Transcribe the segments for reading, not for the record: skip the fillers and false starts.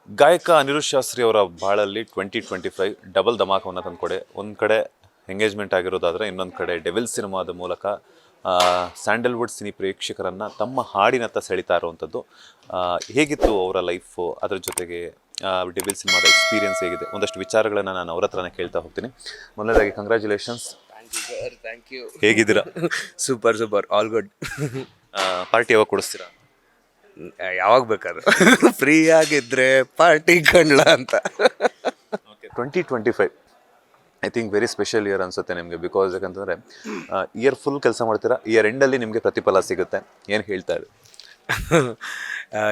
ಗಾಯಕ ಅನಿರುದ್ಧ್ ಶಾಸ್ತ್ರಿ ಅವರ ಬಾಳಲ್ಲಿ 2025 ಡಬಲ್ ಧಮಾಕವನ್ನು ತಂದುಕೊಡೆ. ಒಂದು ಕಡೆ ಎಂಗೇಜ್ಮೆಂಟ್ ಆಗಿರೋದಾದರೆ ಇನ್ನೊಂದು ಕಡೆ ಡೆವಿಲ್ ಸಿನಿಮಾದ ಮೂಲಕ ಸ್ಯಾಂಡಲ್ವುಡ್ ಸಿನಿ ಪ್ರೇಕ್ಷಕರನ್ನು ತಮ್ಮ ಹಾಡಿನತ್ತ ಸೆಳಿತಾ ಇರುವಂಥದ್ದು. ಹೇಗಿತ್ತು ಅವರ ಲೈಫು, ಅದರ ಜೊತೆಗೆ ಡೆವಿಲ್ ಸಿನಿಮಾದ ಎಕ್ಸ್ಪೀರಿಯನ್ಸ್ ಹೇಗಿದೆ, ಒಂದಷ್ಟು ವಿಚಾರಗಳನ್ನು ನಾನು ಅವ್ರ ಹತ್ರನೇ ಕೇಳ್ತಾ ಹೋಗ್ತೀನಿ. ಮೊದಲನೇದಾಗಿ ಕಂಗ್ರ್ಯಾಚುಲೇಷನ್ಸ್. Thank you. ಹೇಗಿದ್ದೀರಾ? Super all good. ಪಾರ್ಟಿ ಯಾವಾಗ ಕೊಡಿಸ್ತೀರಾ? ಯಾವಾಗ ಬೇಕಾದ್ರೆ ಫ್ರೀ ಆಗಿದ್ರೆ ಪಾರ್ಟಿ ಕಂಡ್ಲ ಅಂತ. 2025 I think very special year ಅನಿಸುತ್ತೆ ನಿಮಗೆ. ಬಿಕಾಸ್ ಯಾಕಂತಂದರೆ ಇಯರ್ ಫುಲ್ ಕೆಲಸ ಮಾಡ್ತೀರಾ, ಇಯರ್ ಎಂಡಲ್ಲಿ ನಿಮಗೆ ಪ್ರತಿಫಲ ಸಿಗುತ್ತೆ. ಏನು ಹೇಳ್ತಾ ಇದೆ?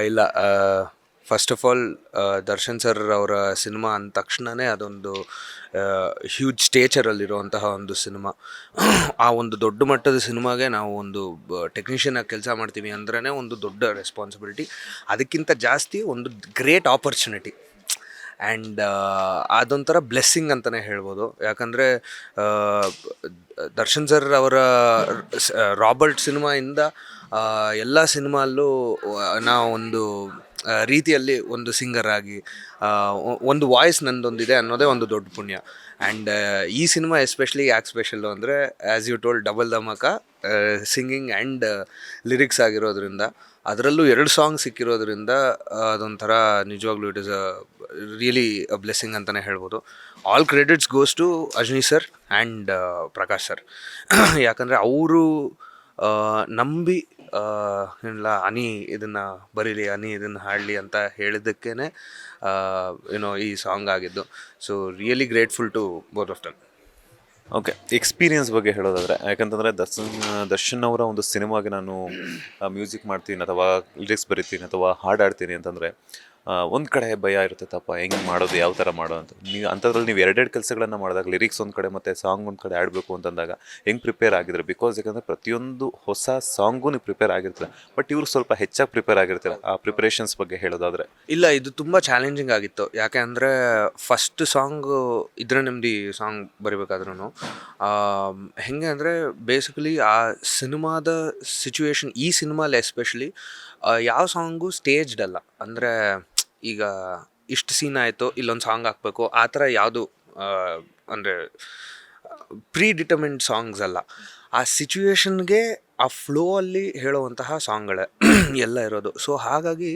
ಇಲ್ಲ, first of all Darshan sir ಅವರ ಸಿನಿಮಾ ಅಂದ ತಕ್ಷಣವೇ ಅದೊಂದು ಹ್ಯೂಜ್ ಸ್ಟೇಚರಲ್ಲಿರುವಂತಹ ಒಂದು ಸಿನಿಮಾ. ಆ ಒಂದು ದೊಡ್ಡ ಮಟ್ಟದ ಸಿನಿಮಾಗೆ ನಾವು ಒಂದು ಟೆಕ್ನಿಷಿಯನಾಗಿ ಕೆಲಸ ಮಾಡ್ತೀವಿ ಅಂದ್ರೇ ಒಂದು ದೊಡ್ಡ ರೆಸ್ಪಾನ್ಸಿಬಿಲಿಟಿ. ಅದಕ್ಕಿಂತ ಜಾಸ್ತಿ ಒಂದು ಗ್ರೇಟ್ ಆಪರ್ಚುನಿಟಿ ಆ್ಯಂಡ್ ಅದೊಂಥರ ಬ್ಲೆಸ್ಸಿಂಗ್ ಅಂತಲೇ ಹೇಳ್ಬೋದು. ಯಾಕಂದರೆ ದರ್ಶನ್ ಸರ್ ಅವರ ರಾಬರ್ಟ್ ಸಿನಿಮಾಯಿಂದ ಎಲ್ಲ ಸಿನಿಮಾಲ್ಲೂ ನಾವು ಒಂದು ರೀತಿಯಲ್ಲಿ ಒಂದು ಸಿಂಗರ್ ಆಗಿ ಒಂದು ವಾಯ್ಸ್ ನಂದೊಂದಿದೆ ಅನ್ನೋದೇ ಒಂದು ದೊಡ್ಡ ಪುಣ್ಯ. ಆ್ಯಂಡ್ ಈ ಸಿನಿಮಾ ಎಸ್ಪೆಷಲಿ ಯಾಕೆ ಸ್ಪೆಷಲ್ಲು ಅಂದರೆ, ಆ್ಯಸ್ ಯು ಟೋಲ್ಡ್, ಡಬಲ್ ಧಮಾಕ ಸಿಂಗಿಂಗ್ ಆ್ಯಂಡ್ ಲಿರಿಕ್ಸ್ ಆಗಿರೋದ್ರಿಂದ, ಅದರಲ್ಲೂ 2 ಸಾಂಗ್ ಸಿಕ್ಕಿರೋದ್ರಿಂದ ಅದೊಂಥರ ನಿಜವಾಗ್ಲೂ it is a really a blessing ಅಂತಲೇ ಹೇಳ್ಬೋದು. All credits goes to Ajni sir and Prakash sir. ಯಾಕಂದರೆ ಅವರು ನಂಬಿ ಇಲ್ಲ ಅನಿ ಇದನ್ನು ಬರೀಲಿ, ಅನಿ ಇದನ್ನು ಹಾಡಲಿ ಅಂತ ಹೇಳಿದ್ದಕ್ಕೇ ಈ ಸಾಂಗ್ ಆಗಿದ್ದು. So really grateful to both of them. Okay, experience ಬಗ್ಗೆ ಹೇಳೋದಾದರೆ, ಯಾಕಂತಂದರೆ ದರ್ಶನ್ ಅವರ ಒಂದು ಸಿನಿಮಾಗೆ ನಾನು ಮ್ಯೂಸಿಕ್ ಮಾಡ್ತೀನಿ ಅಥವಾ ಲಿರಿಕ್ಸ್ ಬರಿತೀನಿ ಅಥವಾ ಹಾಡಾಡ್ತೀನಿ ಅಂತಂದರೆ ಒಂದು ಕಡೆ ಭಯ ಇರುತ್ತೆ, ತಪ್ಪ ಹೆಂಗೆ ಮಾಡೋದು, ಯಾವ ಥರ ಮಾಡೋದು ಅಂತ. ಅಂಥದ್ರಲ್ಲಿ ನೀವು ಎರಡೆರಡು ಕೆಲಸಗಳನ್ನು ಮಾಡಿದಾಗ, ಲಿರಿಕ್ಸ್ ಒಂದು ಕಡೆ ಮತ್ತು ಸಾಂಗ್ ಒಂದು ಕಡೆ ಆಡಬೇಕು ಅಂತಂದಾಗ ಹೆಂಗೆ ಪ್ರಿಪೇರ್ ಆಗಿದ್ರೆ? ಬಿಕಾಸ್ ಯಾಕಂದರೆ ಪ್ರತಿಯೊಂದು ಹೊಸ ಸಾಂಗು ನೀವು ಪ್ರಿಪೇರ್ ಆಗಿರ್ತೀರ, ಬಟ್ ಇವ್ರು ಸ್ವಲ್ಪ ಹೆಚ್ಚಾಗಿ ಪ್ರಿಪೇರ್ ಆಗಿರ್ತೀರ. ಆ ಪ್ರಿಪ್ರೇಷನ್ಸ್ ಬಗ್ಗೆ ಹೇಳೋದಾದರೆ? ಇಲ್ಲ, ಇದು ತುಂಬ ಚಾಲೆಂಜಿಂಗ್ ಆಗಿತ್ತು. ಯಾಕೆ ಅಂದರೆ ಫಸ್ಟ್ ಸಾಂಗು ಇದ್ರೆ ನಿಮ್ದು ಸಾಂಗ್ ಬರಿಬೇಕಾದ್ರೂ ಹೆಂಗೆ ಅಂದರೆ ಬೇಸಿಕಲಿ ಆ ಸಿನಿಮಾದ ಸಿಚುವೇಶನ್, ಈ ಸಿನಿಮಾಲಿ ಎಸ್ಪೆಷಲಿ ಯಾವ ಸಾಂಗು ಸ್ಟೇಜ್ಡ್ ಅಲ್ಲ. ಅಂದರೆ ಈಗ ಇಷ್ಟು ಸೀನ್ ಆಯಿತು, ಇಲ್ಲೊಂದು ಸಾಂಗ್ ಹಾಕಬೇಕು, ಆ ಥರ ಯಾವುದು ಅಂದರೆ ಪ್ರೀ ಡಿಟರ್ಮಿನ್ಡ್ ಸಾಂಗ್ಸ್ ಅಲ್ಲ. ಆ ಸಿಚುವೇಶನ್ಗೆ ಆ ಫ್ಲೋ ಅಲ್ಲಿ ಹೇಳುವಂತಹ ಸಾಂಗ್ಗಳೇ ಎಲ್ಲ ಇರೋದು. ಸೊ ಹಾಗಾಗಿ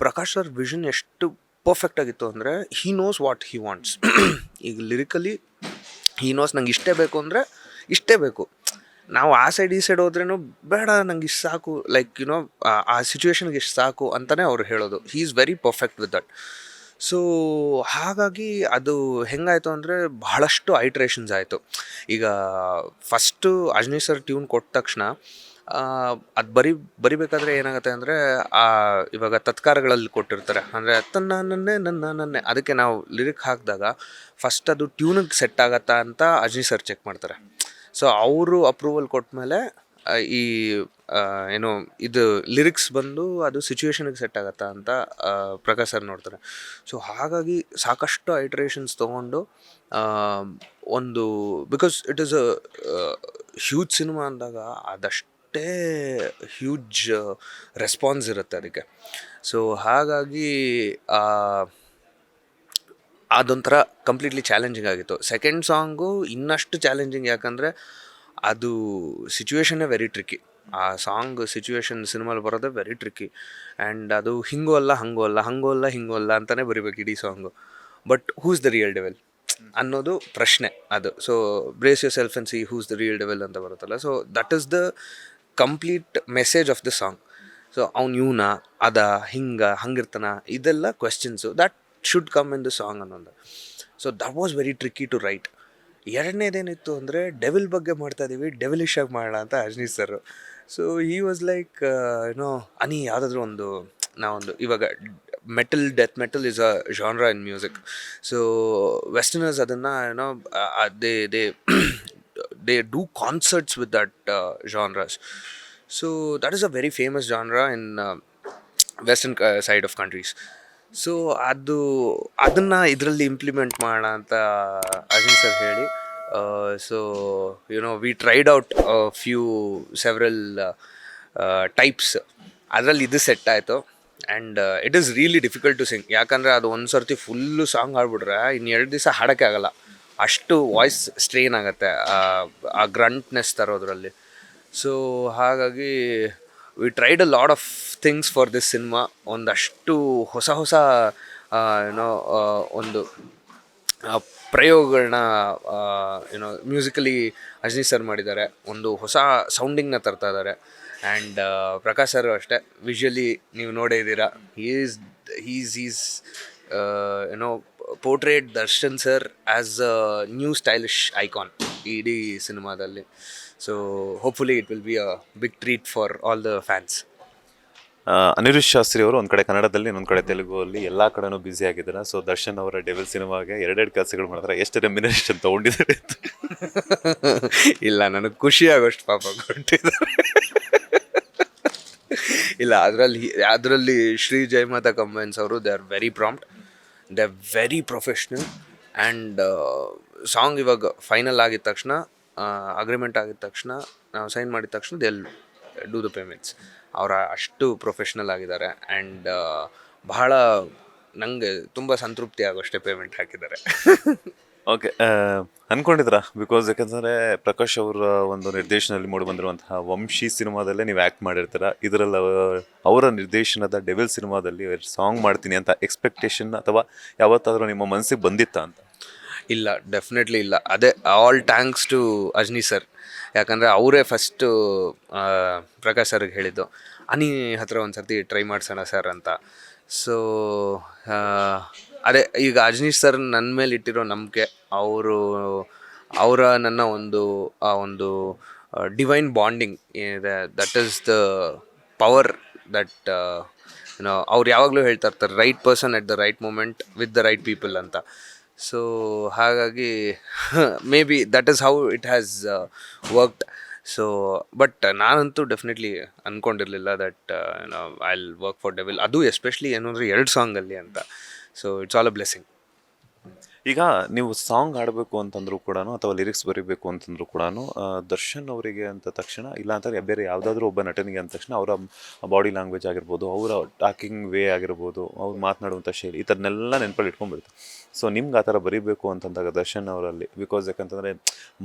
ಪ್ರಕಾಶ್ ಸರ್ ವಿಷನ್ ಎಷ್ಟು ಪರ್ಫೆಕ್ಟ್ ಆಗಿತ್ತು ಅಂದರೆ, he knows what he wants. ಈಗ ಲಿರಿಕಲಿ ಹಿ ನೋಸ್, ನಂಗೆ ಇಷ್ಟೇ ಬೇಕು ಅಂದರೆ ಇಷ್ಟೇ ಬೇಕು. ನಾವು ಆ ಸೈಡ್ ಈ ಸೈಡ್ ಹೋದ್ರೂ ಬೇಡ, ನಂಗೆ ಇಷ್ಟು ಸಾಕು, ಲೈಕ್ ಆ ಸಿಚುವೇಶನ್ಗೆ ಇಷ್ಟು ಸಾಕು ಅಂತಲೇ ಅವ್ರು ಹೇಳೋದು. He is very perfect with that. So ಹಾಗಾಗಿ ಅದು ಹೆಂಗಾಯಿತು ಅಂದರೆ ಬಹಳಷ್ಟು ಐಟ್ರೇಷನ್ಸ್ ಆಯಿತು. ಈಗ ಫಸ್ಟು ಅಜ್ನಿ ಸರ್ ಟ್ಯೂನ್ ಕೊಟ್ಟ ತಕ್ಷಣ ಅದು ಬರಿಬೇಕಾದ್ರೆ ಏನಾಗುತ್ತೆ ಅಂದರೆ, ಇವಾಗ ತತ್ಕಾರಗಳಲ್ಲಿ ಕೊಟ್ಟಿರ್ತಾರೆ, ಅಂದರೆ ನನ್ನೇ ಅದಕ್ಕೆ ನಾವು ಲಿರಿಕ್ ಹಾಕಿದಾಗ ಫಸ್ಟ್ ಅದು ಟ್ಯೂನಿಗೆ ಸೆಟ್ ಆಗತ್ತಾ ಅಂತ ಅಜ್ನಿ ಸರ್ ಚೆಕ್ ಮಾಡ್ತಾರೆ. ಸೊ ಅವರು ಅಪ್ರೂವಲ್ ಕೊಟ್ಟಮೇಲೆ ಈ ಇದು ಲಿರಿಕ್ಸ್ ಬಂದು ಅದು ಸಿಚುವೇಶನ್ಗೆ ಸೆಟ್ ಆಗತ್ತಾ ಅಂತ ಪ್ರಕಾಶ್ ಸರ್ ನೋಡ್ತಾರೆ. ಸೊ ಹಾಗಾಗಿ ಸಾಕಷ್ಟು ಐಟ್ರೇಷನ್ಸ್ ತೊಗೊಂಡು ಒಂದು, because it is a huge cinema ಅಂದಾಗ ಅದಷ್ಟೇ ಹ್ಯೂಜ್ ರೆಸ್ಪಾನ್ಸ್ ಇರುತ್ತೆ ಅದಕ್ಕೆ. ಸೊ ಹಾಗಾಗಿ ಅದೊಂಥರ ಕಂಪ್ಲೀಟ್ಲಿ ಚಾಲೆಂಜಿಂಗ್ ಆಗಿತ್ತು. ಸೆಕೆಂಡ್ ಸಾಂಗು ಇನ್ನಷ್ಟು ಚಾಲೆಂಜಿಂಗ್, ಯಾಕಂದರೆ ಅದು ಸಿಚುವೇಶನ್ನೇ ವೆರಿ ಟ್ರಿಕ್ಕಿ. ಆ ಸಾಂಗ್ ಸಿಚುವೇಶನ್ ಸಿನಿಮಾಲಿ ಬರೋದೇ ವೆರಿ ಟ್ರಿಕ್ಕಿ. ಆ್ಯಂಡ್ ಅದು ಹಿಂಗೂ ಅಲ್ಲ ಹಂಗೂ ಅಲ್ಲ, ಹಂಗೂ ಅಲ್ಲ ಹಿಂಗೂ ಅಲ್ಲ ಅಂತಲೇ ಬರಿಬೇಕು ಇಡೀ song. But who's the real devil ಅನ್ನೋದು ಪ್ರಶ್ನೆ ಅದು. So brace yourself and see who's the real devil ಅಂತ ಬರುತ್ತಲ್ಲ. So that is the complete message of the song. So ಅವ್ನು ಇವನ ಹಂಗಿರ್ತಾನ, ಇದೆಲ್ಲ questions that should come in the song ಅನ್ನೋದು. So that was very tricky to write. ಎರಡನೇದೇನಿತ್ತು ಅಂದರೆ, devil ಬಗ್ಗೆ ಮಾಡ್ತಾ ಇದ್ದೀವಿ, ಡೆವಿಲಿಶ್ ಆಗಿ ಮಾಡೋಣ ಅಂತ Ajni sir. So he was like ಅನಿ ಯಾವುದಾದ್ರೂ ನಾವೊಂದು ಇವಾಗ death metal is a genre in music. So westerners ಅದನ್ನು they do concerts with that genres. So that is a very famous genre in western side of countries. So ಅದನ್ನು ಇದರಲ್ಲಿ implement ಮಾಡೋಣ ಅಂತ Ajni sir ಹೇಳಿ, so we tried out several types. ಅದರಲ್ಲಿ ಇದು set ಆಯಿತು. And it is really difficult to sing. ಯಾಕಂದರೆ ಅದು ಒಂದು ಸರ್ತಿ ಫುಲ್ಲು ಸಾಂಗ್ ಹಾಡ್ಬಿಟ್ರೆ ಇನ್ನು 2 ದಿವಸ ಹಾಡೋಕ್ಕೆ ಆಗಲ್ಲ, ಅಷ್ಟು ವಾಯ್ಸ್ ಸ್ಟ್ರೈನ್ ಆಗುತ್ತೆ ಆ ಗ್ರಂಟ್ನೆಸ್ ತರೋದ್ರಲ್ಲಿ. ಸೊ ಹಾಗಾಗಿ we tried a lot of things for this cinema. ಒಂದಷ್ಟು ಹೊಸ ಹೊಸ ಏನೋ ಒಂದು ಪ್ರಯೋಗಗಳನ್ನ ಮ್ಯೂಸಿಕಲಿ ಅಜನಿ ಸರ್ ಮಾಡಿದ್ದಾರೆ. ಒಂದು ಹೊಸ ಸೌಂಡಿಂಗ್ನ ತರ್ತಾ ಇದ್ದಾರೆ. ಆ್ಯಂಡ್ ಪ್ರಕಾಶ್ ಸರ್ ಅಷ್ಟೇ, ವಿಜುವಲಿ ನೀವು ನೋಡೇ ಇದ್ದೀರಾ. ಈಸ್ ಏನೋ portrait Darshan sir as a new stylish icon ಇಡೀ ಸಿನಿಮಾದಲ್ಲಿ. So hopefully it will be a big treat for all the fans. Anirudh Shastri ಅವರು ಒಂದು ಕಡೆ ಕನ್ನಡದಲ್ಲಿ ಇನ್ನೊಂದು ಕಡೆ ತೆಲುಗುವಲ್ಲಿ ಎಲ್ಲ ಕಡೆನೂ ಬ್ಯುಸಿ ಆಗಿದ್ದಾರೆ. ಸೊ ದರ್ಶನ್ ಅವರ ಡೆವಿಲ್ ಸಿನಿಮಾಗೆ 2 ಕೆಲಸಗಳು ಮಾಡ್ತಾರೆ. ಎಷ್ಟು ರೆಮ್ಯುನರೇಷನ್ ತೊಗೊಂಡಿದ್ದಾರೆ ಅಂತ? ಇಲ್ಲ, ನನಗೆ ಖುಷಿ ಆಗೋಷ್ಟು ಪಾಪ ಕೊಟ್ಟಿದ್ದಾರೆ. ಇಲ್ಲ, ಅದರಲ್ಲಿ ಶ್ರೀ ಜಯಮಾತಾ ಕಂಬೈನ್ಸ್ ಅವರು they are very prompt, they are very professional. And song ಇವಾಗ ಫೈನಲ್ ಆಗಿದ ತಕ್ಷಣ, ಅಗ್ರಿಮೆಂಟ್ ಆಗಿದ ತಕ್ಷಣ, ನಾವು ಸೈನ್ ಮಾಡಿದ ತಕ್ಷಣ they will do the payments. ಅವರ ಅಷ್ಟು ಪ್ರೊಫೆಷ್ನಲ್ ಆಗಿದ್ದಾರೆ. ಆ್ಯಂಡ್ ಬಹಳ ನನಗೆ ತುಂಬ ಸಂತೃಪ್ತಿ ಆಗೋಷ್ಟೇ ಪೇಮೆಂಟ್ ಹಾಕಿದ್ದಾರೆ. ಓಕೆ, ಅಂದ್ಕೊಂಡಿದ್ರಾ? ಬಿಕಾಸ್ ಯಾಕಂದರೆ ಪ್ರಕಾಶ್ ಅವರ ಒಂದು ನಿರ್ದೇಶನದಲ್ಲಿ ಮೂಡಿ ಬಂದಿರುವಂತಹ ವಂಶಿ ಸಿನಿಮಾದಲ್ಲೇ ನೀವು ಆ್ಯಕ್ಟ್ ಮಾಡಿರ್ತೀರ. ಇದರಲ್ಲಿ ಅವರ ನಿರ್ದೇಶನದ ಡೆವಿಲ್ ಸಿನಿಮಾದಲ್ಲಿ ಸಾಂಗ್ ಮಾಡ್ತೀನಿ ಅಂತ ಎಕ್ಸ್ಪೆಕ್ಟೇಷನ್ ಅಥವಾ ಯಾವತ್ತಾದರೂ ನಿಮ್ಮ ಮನಸ್ಸಿಗೆ ಬಂದಿತ್ತಾ ಅಂತ? ಇಲ್ಲ, ಡೆಫಿನೆಟ್ಲಿ ಇಲ್ಲ. ಅದೇ all thanks to Ajni sir. ಯಾಕಂದರೆ ಅವರೇ ಫಸ್ಟು ಪ್ರಕಾಶ್ ಸರ್ಗೆ ಹೇಳಿದ್ದು, ಅನಿ ಹತ್ರ ಒಂದು ಸರ್ತಿ ಟ್ರೈ ಮಾಡ್ಸೋಣ ಸರ್ ಅಂತ. ಸೊ ಅದೇ ಈಗ ಅಜ್ನೀಶ್ ಸರ್ ನನ್ನ ಮೇಲೆ ಇಟ್ಟಿರೋ ನಂಬಿಕೆ, ಅವರ ನನ್ನ ಒಂದು ಡಿವೈನ್ ಬಾಂಡಿಂಗ್ ಏನಿದೆ, that is the power that ಅವ್ರು ಯಾವಾಗಲೂ ಹೇಳ್ತಾ ಇರ್ತಾರೆ, right person at the right moment with the right people ಅಂತ. ಸೊ ಹಾಗಾಗಿ maybe that is how it has worked. So but ನಾನಂತೂ ಡೆಫಿನೆಟ್ಲಿ ಅಂದ್ಕೊಂಡಿರಲಿಲ್ಲ that I will work for devil, ಅದು especially ಏನು ಅಂದರೆ 2 ಸಾಂಗಲ್ಲಿ ಅಂತ. So it's all a blessing. ಈಗ ನೀವು ಸಾಂಗ್ ಆಡಬೇಕು ಅಂತಂದ್ರೂ ಕೂಡ ಅಥವಾ ಲಿರಿಕ್ಸ್ ಬರೀಬೇಕು ಅಂತಂದ್ರೂ ಕೂಡ ದರ್ಶನ್ ಅವರಿಗೆ ಅಂತ ತಕ್ಷಣ, ಇಲ್ಲ ಅಂತಂದರೆ ಬೇರೆ ಯಾವುದಾದ್ರೂ ಒಬ್ಬ ನಟನಿಗೆ ಅಂದ ತಕ್ಷಣ ಅವರ ಬಾಡಿ ಲ್ಯಾಂಗ್ವೇಜ್ ಆಗಿರ್ಬೋದು, ಅವರ ಟಾಕಿಂಗ್ ವೇ ಆಗಿರ್ಬೋದು, ಅವ್ರು ಮಾತನಾಡುವಂಥ ಶೈಲಿ, ಈ ಥರನ್ನೆಲ್ಲ ನೆನಪಲ್ಲಿ ಇಟ್ಕೊಂಡ್ಬಿಡುತ್ತೆ. ಸೊ ನಿಮ್ಗೆ ಆ ಥರ ಬರೀಬೇಕು ಅಂತಂದಾಗ ದರ್ಶನ್ ಅವರಲ್ಲಿ, ಬಿಕಾಸ್ ಯಾಕಂತಂದರೆ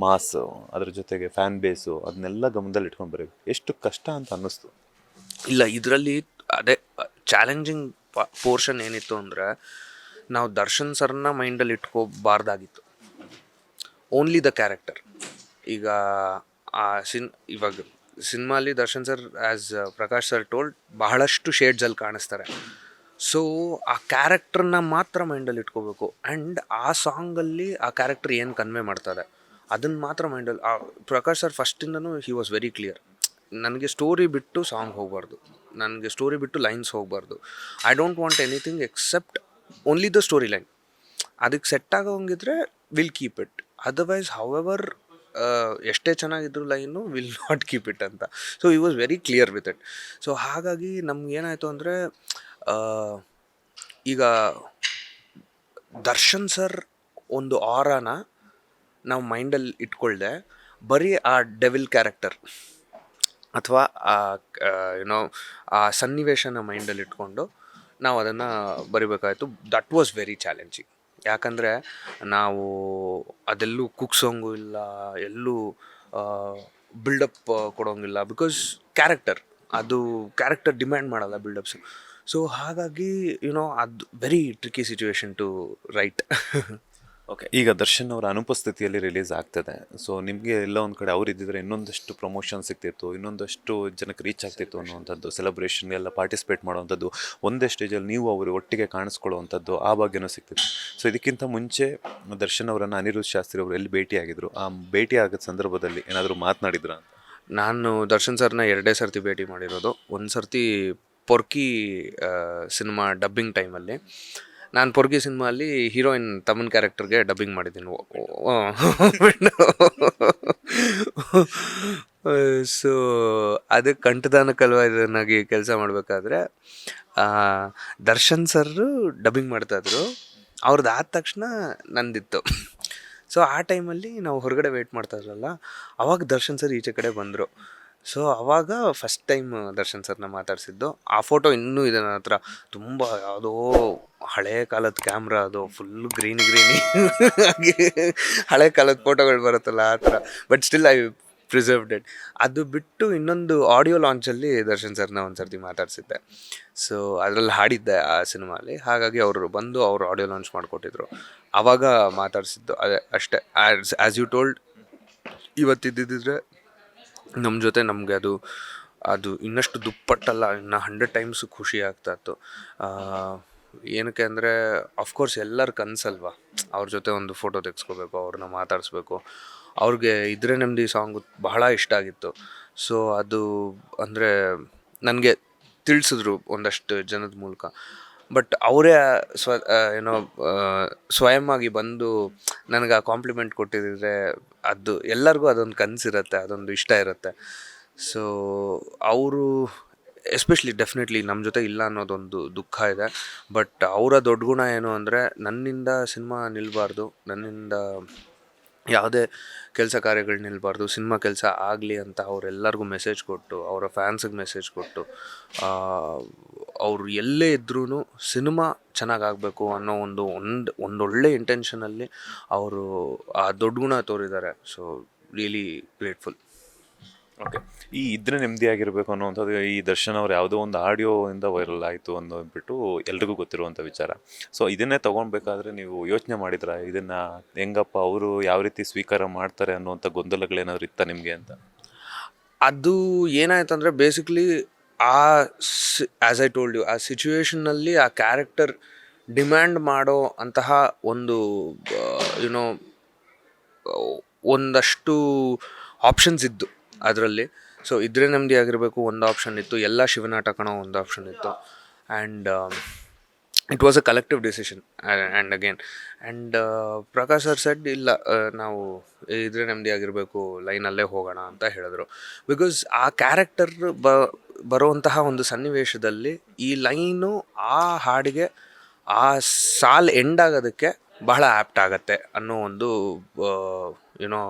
ಮಾಸು, ಅದ್ರ ಜೊತೆಗೆ ಫ್ಯಾನ್ ಬೇಸು, ಅದನ್ನೆಲ್ಲ ಗಮನದಲ್ಲಿ ಇಟ್ಕೊಂಡು ಬರೀಬೇಕು, ಎಷ್ಟು ಕಷ್ಟ ಅಂತ ಅನ್ನಿಸ್ತು? ಇಲ್ಲ, ಇದರಲ್ಲಿ ಅದೇ ಚಾಲೆಂಜಿಂಗ್ ಪೋರ್ಷನ್ ಏನಿತ್ತು ಅಂದರೆ, ನಾವು ದರ್ಶನ್ ಸರ್ನ ಮೈಂಡಲ್ಲಿ ಇಟ್ಕೋಬಾರ್ದಾಗಿತ್ತು, ಓನ್ಲಿ ದ ಕ್ಯಾರೆಕ್ಟರ್. ಈಗ ಇವಾಗ ಸಿನಿಮಾಲಿ Darshan sir as Prakash sir told ಬಹಳಷ್ಟು ಶೇಡ್ಸಲ್ಲಿ ಕಾಣಿಸ್ತಾರೆ. ಸೊ ಆ ಕ್ಯಾರೆಕ್ಟರ್ನ ಮಾತ್ರ ಮೈಂಡಲ್ಲಿ ಇಟ್ಕೋಬೇಕು. ಆ್ಯಂಡ್ ಆ ಸಾಂಗಲ್ಲಿ ಆ ಕ್ಯಾರೆಕ್ಟರ್ ಏನು ಕನ್ವೆ ಮಾಡ್ತದೆ ಅದನ್ನು ಮಾತ್ರ ಮೈಂಡಲ್ಲಿ. ಪ್ರಕಾಶ್ ಸರ್ ಫಸ್ಟಿಂದನೂ ಹಿ ವಾಸ್ ವೆರಿ ಕ್ಲಿಯರ್, ನನಗೆ ಸ್ಟೋರಿ ಬಿಟ್ಟು ಸಾಂಗ್ ಹೋಗಬಾರ್ದು, ನನಗೆ ಸ್ಟೋರಿ ಬಿಟ್ಟು ಲೈನ್ಸ್ ಹೋಗಬಾರ್ದು. I don't want anything except only the story line. ಅದಕ್ಕೆ ಸೆಟ್ ಆಗೋಂಗಿದ್ರೆ will keep it, otherwise however ಎಷ್ಟೇ ಚೆನ್ನಾಗಿದ್ರು line will not keep it ಅಂತ. So he was very clear with it. So ಹಾಗಾಗಿ ನಮ್ಗೇನಾಯಿತು ಅಂದರೆ, ಈಗ ದರ್ಶನ್ ಸರ್ ಒಂದು ಆರಾನ ನಾವು ಮೈಂಡಲ್ಲಿ ಇಟ್ಕೊಳ್ದೆ ಬರೀ ಆ ಡೆವಿಲ್ ಕ್ಯಾರೆಕ್ಟರ್ ಅಥವಾ ಏನೋ ಆ ಸನ್ನಿವೇಶನ ಮೈಂಡಲ್ಲಿ ಇಟ್ಕೊಂಡು ನಾವು ಅದನ್ನು ಬರಿಬೇಕಾಯಿತು. That was very challenging. ಯಾಕಂದರೆ ನಾವು ಅದೆಲ್ಲೂ ಕುಗ್ಸೋಂಗೂ ಇಲ್ಲ, ಎಲ್ಲೂ ಬಿಲ್ಡಪ್ ಕೊಡೋಂಗಿಲ್ಲ. ಬಿಕಾಸ್ ಅದು ಕ್ಯಾರೆಕ್ಟರ್ ಡಿಮ್ಯಾಂಡ್ ಮಾಡಲ್ಲ ಬಿಲ್ಡಪ್ಸು. ಸೊ ಹಾಗಾಗಿ ಅದು very tricky situation to write. Okay, ಈಗ ದರ್ಶನ್ ಅವರ ಅನುಪಸ್ಥಿತಿಯಲ್ಲಿ ರಿಲೀಸ್ ಆಗ್ತದೆ. ಸೊ ನಿಮಗೆ ಎಲ್ಲ ಒಂದು ಕಡೆ ಅವ್ರು ಇದ್ದಿದ್ರೆ ಇನ್ನೊಂದಷ್ಟು ಪ್ರಮೋಷನ್ ಸಿಗ್ತಿತ್ತು, ಇನ್ನೊಂದಷ್ಟು ಜನಕ್ಕೆ ರೀಚ್ ಆಗ್ತಿತ್ತು ಅನ್ನುವಂಥದ್ದು, ಸೆಲೆಬ್ರೇಷನ್ ಎಲ್ಲ ಪಾರ್ಟಿಸಿಪೇಟ್ ಮಾಡುವಂಥದ್ದು, ಒಂದೇ ಸ್ಟೇಜಲ್ಲಿ ನೀವು ಅವರು ಒಟ್ಟಿಗೆ ಕಾಣಿಸ್ಕೊಳ್ಳುವಂಥದ್ದು, ಆ ಬಗ್ಗೆನೂ ಸಿಗ್ತಿತ್ತು. ಸೊ ಇದಕ್ಕಿಂತ ಮುಂಚೆ ದರ್ಶನ್ ಅವರನ್ನು ಅನಿರುದ್ಧ್ ಶಾಸ್ತ್ರಿ ಅವರು ಎಲ್ಲಿ ಭೇಟಿಯಾಗಿದ್ರು, ಆ ಭೇಟಿ ಆಗೋ ಸಂದರ್ಭದಲ್ಲಿ ಏನಾದರೂ ಮಾತನಾಡಿದ್ರ ಅಂತ? ನಾನು ದರ್ಶನ್ ಸರ್ನ 2 ಸರ್ತಿ ಭೇಟಿ ಮಾಡಿರೋದು. ಒಂದು ಸರ್ತಿ ಪೊರ್ಕಿ ಸಿನಿಮಾ ಡಬ್ಬಿಂಗ್ ಟೈಮಲ್ಲಿ, ನಾನು ಪೊರ್ಕಿ ಸಿನಿಮಾಲ್ಲಿ ಹೀರೋಯಿನ್ ತಮ್ಮನ ಕ್ಯಾರೆಕ್ಟರ್ಗೆ ಡಬ್ಬಿಂಗ್ ಮಾಡಿದ್ದೀನಿ. ಸೊ ಅದಕ್ಕೆ ಕಂಠದಾನ ಕಲಾವಿದನಾಗಿ ಕೆಲಸ ಮಾಡಬೇಕಾದ್ರೆ ದರ್ಶನ್ ಸರ್ರು ಡಬ್ಬಿಂಗ್ ಮಾಡ್ತಾಯಿದ್ರು. ಅವ್ರದ್ದು ಆದ ತಕ್ಷಣ ನಂದಿತ್ತು. ಸೊ ಆ ಟೈಮಲ್ಲಿ ನಾವು ಹೊರಗಡೆ ವೆಯ್ಟ್ ಮಾಡ್ತಾ ಇದ್ರಲ್ಲ, ಅವಾಗ ದರ್ಶನ್ ಸರ್ ಈಚೆ ಕಡೆ ಬಂದರು. ಸೊ ಅವಾಗ ಫಸ್ಟ್ ಟೈಮ್ ದರ್ಶನ್ ಸರ್ನ ಮಾತಾಡಿಸಿದ್ದು. ಆ ಫೋಟೋ ಇನ್ನೂ ಇದೆ ನನ್ನ ಹತ್ರ. ತುಂಬ ಯಾವುದೋ ಹಳೆ ಕಾಲದ ಕ್ಯಾಮ್ರಾ, ಅದು ಫುಲ್ ಗ್ರೀನಿ ಆಗಿ ಹಳೆ ಕಾಲದ ಫೋಟೋಗಳು ಬರುತ್ತಲ್ಲ ಆ ಥರ. But still I preserved it. ಅದು ಬಿಟ್ಟು ಇನ್ನೊಂದು ಆಡಿಯೋ ಲಾಂಚಲ್ಲಿ ದರ್ಶನ್ ಸರ್ನ ಒಂದು ಸರ್ತಿ ಮಾತಾಡಿಸಿದ್ದೆ. ಸೊ ಅದರಲ್ಲಿ ಹಾಡಿದ್ದೆ ಆ ಸಿನಿಮಾಲಿ. ಹಾಗಾಗಿ ಅವರು ಬಂದು ಅವರು ಆಡಿಯೋ ಲಾಂಚ್ ಮಾಡಿಕೊಟ್ಟಿದ್ರು. ಆವಾಗ ಮಾತಾಡಿಸಿದ್ದು ಅದೇ ಅಷ್ಟೇ. ಆ್ಯಸ್ ಯು ಟೋಲ್ಡ್, ಇವತ್ತಿದ್ದಿದ್ರೆ ನಮ್ಮ ಜೊತೆ ನಮಗೆ ಅದು ಇನ್ನಷ್ಟು ದುಪ್ಪಟ್ಟಲ್ಲ, ಇನ್ನು 100 ಟೈಮ್ಸ್ ಖುಷಿ ಆಗ್ತಾಯಿತ್ತು. ಏನಕ್ಕೆ ಅಂದರೆ ಅಫ್ಕೋರ್ಸ್ ಎಲ್ಲರ ಕನಸಲ್ವಾ, ಅವ್ರ ಜೊತೆ ಒಂದು ಫೋಟೋ ತೆಗೆಸ್ಕೋಬೇಕು, ಅವ್ರನ್ನ ಮಾತಾಡಿಸ್ಬೇಕು. ಅವ್ರಿಗೆ ಇದ್ರೆ ನೆಮ್ಮದಿ ಸಾಂಗು ಬಹಳ ಇಷ್ಟ ಆಗಿತ್ತು. ಸೊ ಅದು ಅಂದರೆ ನನಗೆ ತಿಳಿಸಿದ್ರು ಒಂದಷ್ಟು ಜನದ ಮೂಲಕ. ಬಟ್ ಅವರೇ ಏನೋ ಸ್ವಯಂವಾಗಿ ಬಂದು ನನಗೆ ಆ ಕಾಂಪ್ಲಿಮೆಂಟ್ ಕೊಟ್ಟಿದ್ದರೆ ಅದು ಎಲ್ಲರಿಗೂ ಅದೊಂದು ಕನಸಿರುತ್ತೆ, ಅದೊಂದು ಇಷ್ಟ ಇರುತ್ತೆ. ಸೊ ಅವರು ಎಸ್ಪೆಷಲಿ ಡೆಫಿನೆಟ್ಲಿ ನಮ್ಮ ಜೊತೆ ಇಲ್ಲ ಅನ್ನೋದೊಂದು ದುಃಖ ಇದೆ. ಬಟ್ ಅವರ ದೊಡ್ಡ ಗುಣ ಏನು ಅಂದರೆ, ನನ್ನಿಂದ ಸಿನಿಮಾ ನಿಲ್ಲಬಾರ್ದು, ನನ್ನಿಂದ ಯಾವುದೇ ಕೆಲಸ ಕಾರ್ಯಗಳು ನಿಲ್ಲಬಾರ್ದು, ಸಿನಿಮಾ ಕೆಲಸ ಆಗಲಿ ಅಂತ ಅವರೆಲ್ಲರಿಗೂ ಮೆಸೇಜ್ ಕೊಟ್ಟು, ಅವರ ಫ್ಯಾನ್ಸಿಗೆ ಮೆಸೇಜ್ ಕೊಟ್ಟು, ಅವರು ಎಲ್ಲೇ ಇದ್ರೂ ಸಿನಿಮಾ ಚೆನ್ನಾಗಾಗಬೇಕು ಅನ್ನೋ ಒಂದೊಳ್ಳೆ ಇಂಟೆನ್ಷನಲ್ಲಿ ಅವರು ಆ ದೊಡ್ಡ ಗುಣ ತೋರಿದ್ದಾರೆ. So really grateful. ಓಕೆ, ಈ ಇದ್ರೆ ನೆಮ್ಮದಿ ಆಗಿರಬೇಕು ಅನ್ನೋವಂಥದ್ದು ಈ ದರ್ಶನ್ ಅವ್ರು ಯಾವುದೋ ಒಂದು ಆಡಿಯೋಯಿಂದ ವೈರಲ್ ಆಯಿತು ಅನ್ನೋದ್ಬಿಟ್ಟು ಎಲ್ರಿಗೂ ಗೊತ್ತಿರುವಂಥ ವಿಚಾರ. ಸೊ ಇದನ್ನೇ ತೊಗೊಳ್ಬೇಕಾದ್ರೆ ನೀವು ಯೋಚನೆ ಮಾಡಿದ್ರ, ಇದನ್ನು ಹೆಂಗಪ್ಪ ಅವರು ಯಾವ ರೀತಿ ಸ್ವೀಕಾರ ಮಾಡ್ತಾರೆ ಅನ್ನೋವಂಥ ಗೊಂದಲಗಳೇನಾದ್ರು ಇತ್ತ ನಿಮಗೆ ಅಂತ? ಅದು ಏನಾಯ್ತು ಅಂದರೆ basically as I told you, ಆ ಸಿಚುವೇಷನ್ನಲ್ಲಿ ಆ ಕ್ಯಾರೆಕ್ಟರ್ ಡಿಮ್ಯಾಂಡ್ ಮಾಡೋ ಅಂತಹ ಒಂದು ಯುನೋ ಒಂದಷ್ಟು ಆಪ್ಷನ್ಸ್ ಇದ್ದು ಅದರಲ್ಲಿ. ಸೊ ಇದ್ರೆ ನೆಮ್ಮದಿ ಆಗಿರಬೇಕು ಒಂದು ಆಪ್ಷನ್ ಇತ್ತು, ಎಲ್ಲ ಶಿವನಾಟ ಕಣೋ ಒಂದು ಆಪ್ಷನ್ ಇತ್ತು. And it was a collective decision. And again Prakash sir shed ಇಲ್ಲ, ನಾವು ಇದ್ರೆ ನೆಮ್ಮದಿ ಆಗಿರಬೇಕು ಲೈನಲ್ಲೇ ಹೋಗೋಣ ಅಂತ ಹೇಳಿದ್ರು. ಬಿಕಾಸ್ ಆ ಕ್ಯಾರೆಕ್ಟರ್ ಬರುವಂತಹ ಒಂದು ಸನ್ನಿವೇಶದಲ್ಲಿ ಈ ಲೈನು ಆ ಹಾಡಿಗೆ ಆ ಸಾಲ್ ಎಂಡ್ ಆಗೋದಕ್ಕೆ ಬಹಳ ಆ್ಯಪ್ಟ್ ಆಗತ್ತೆ ಅನ್ನೋ ಒಂದು ಯುನೋ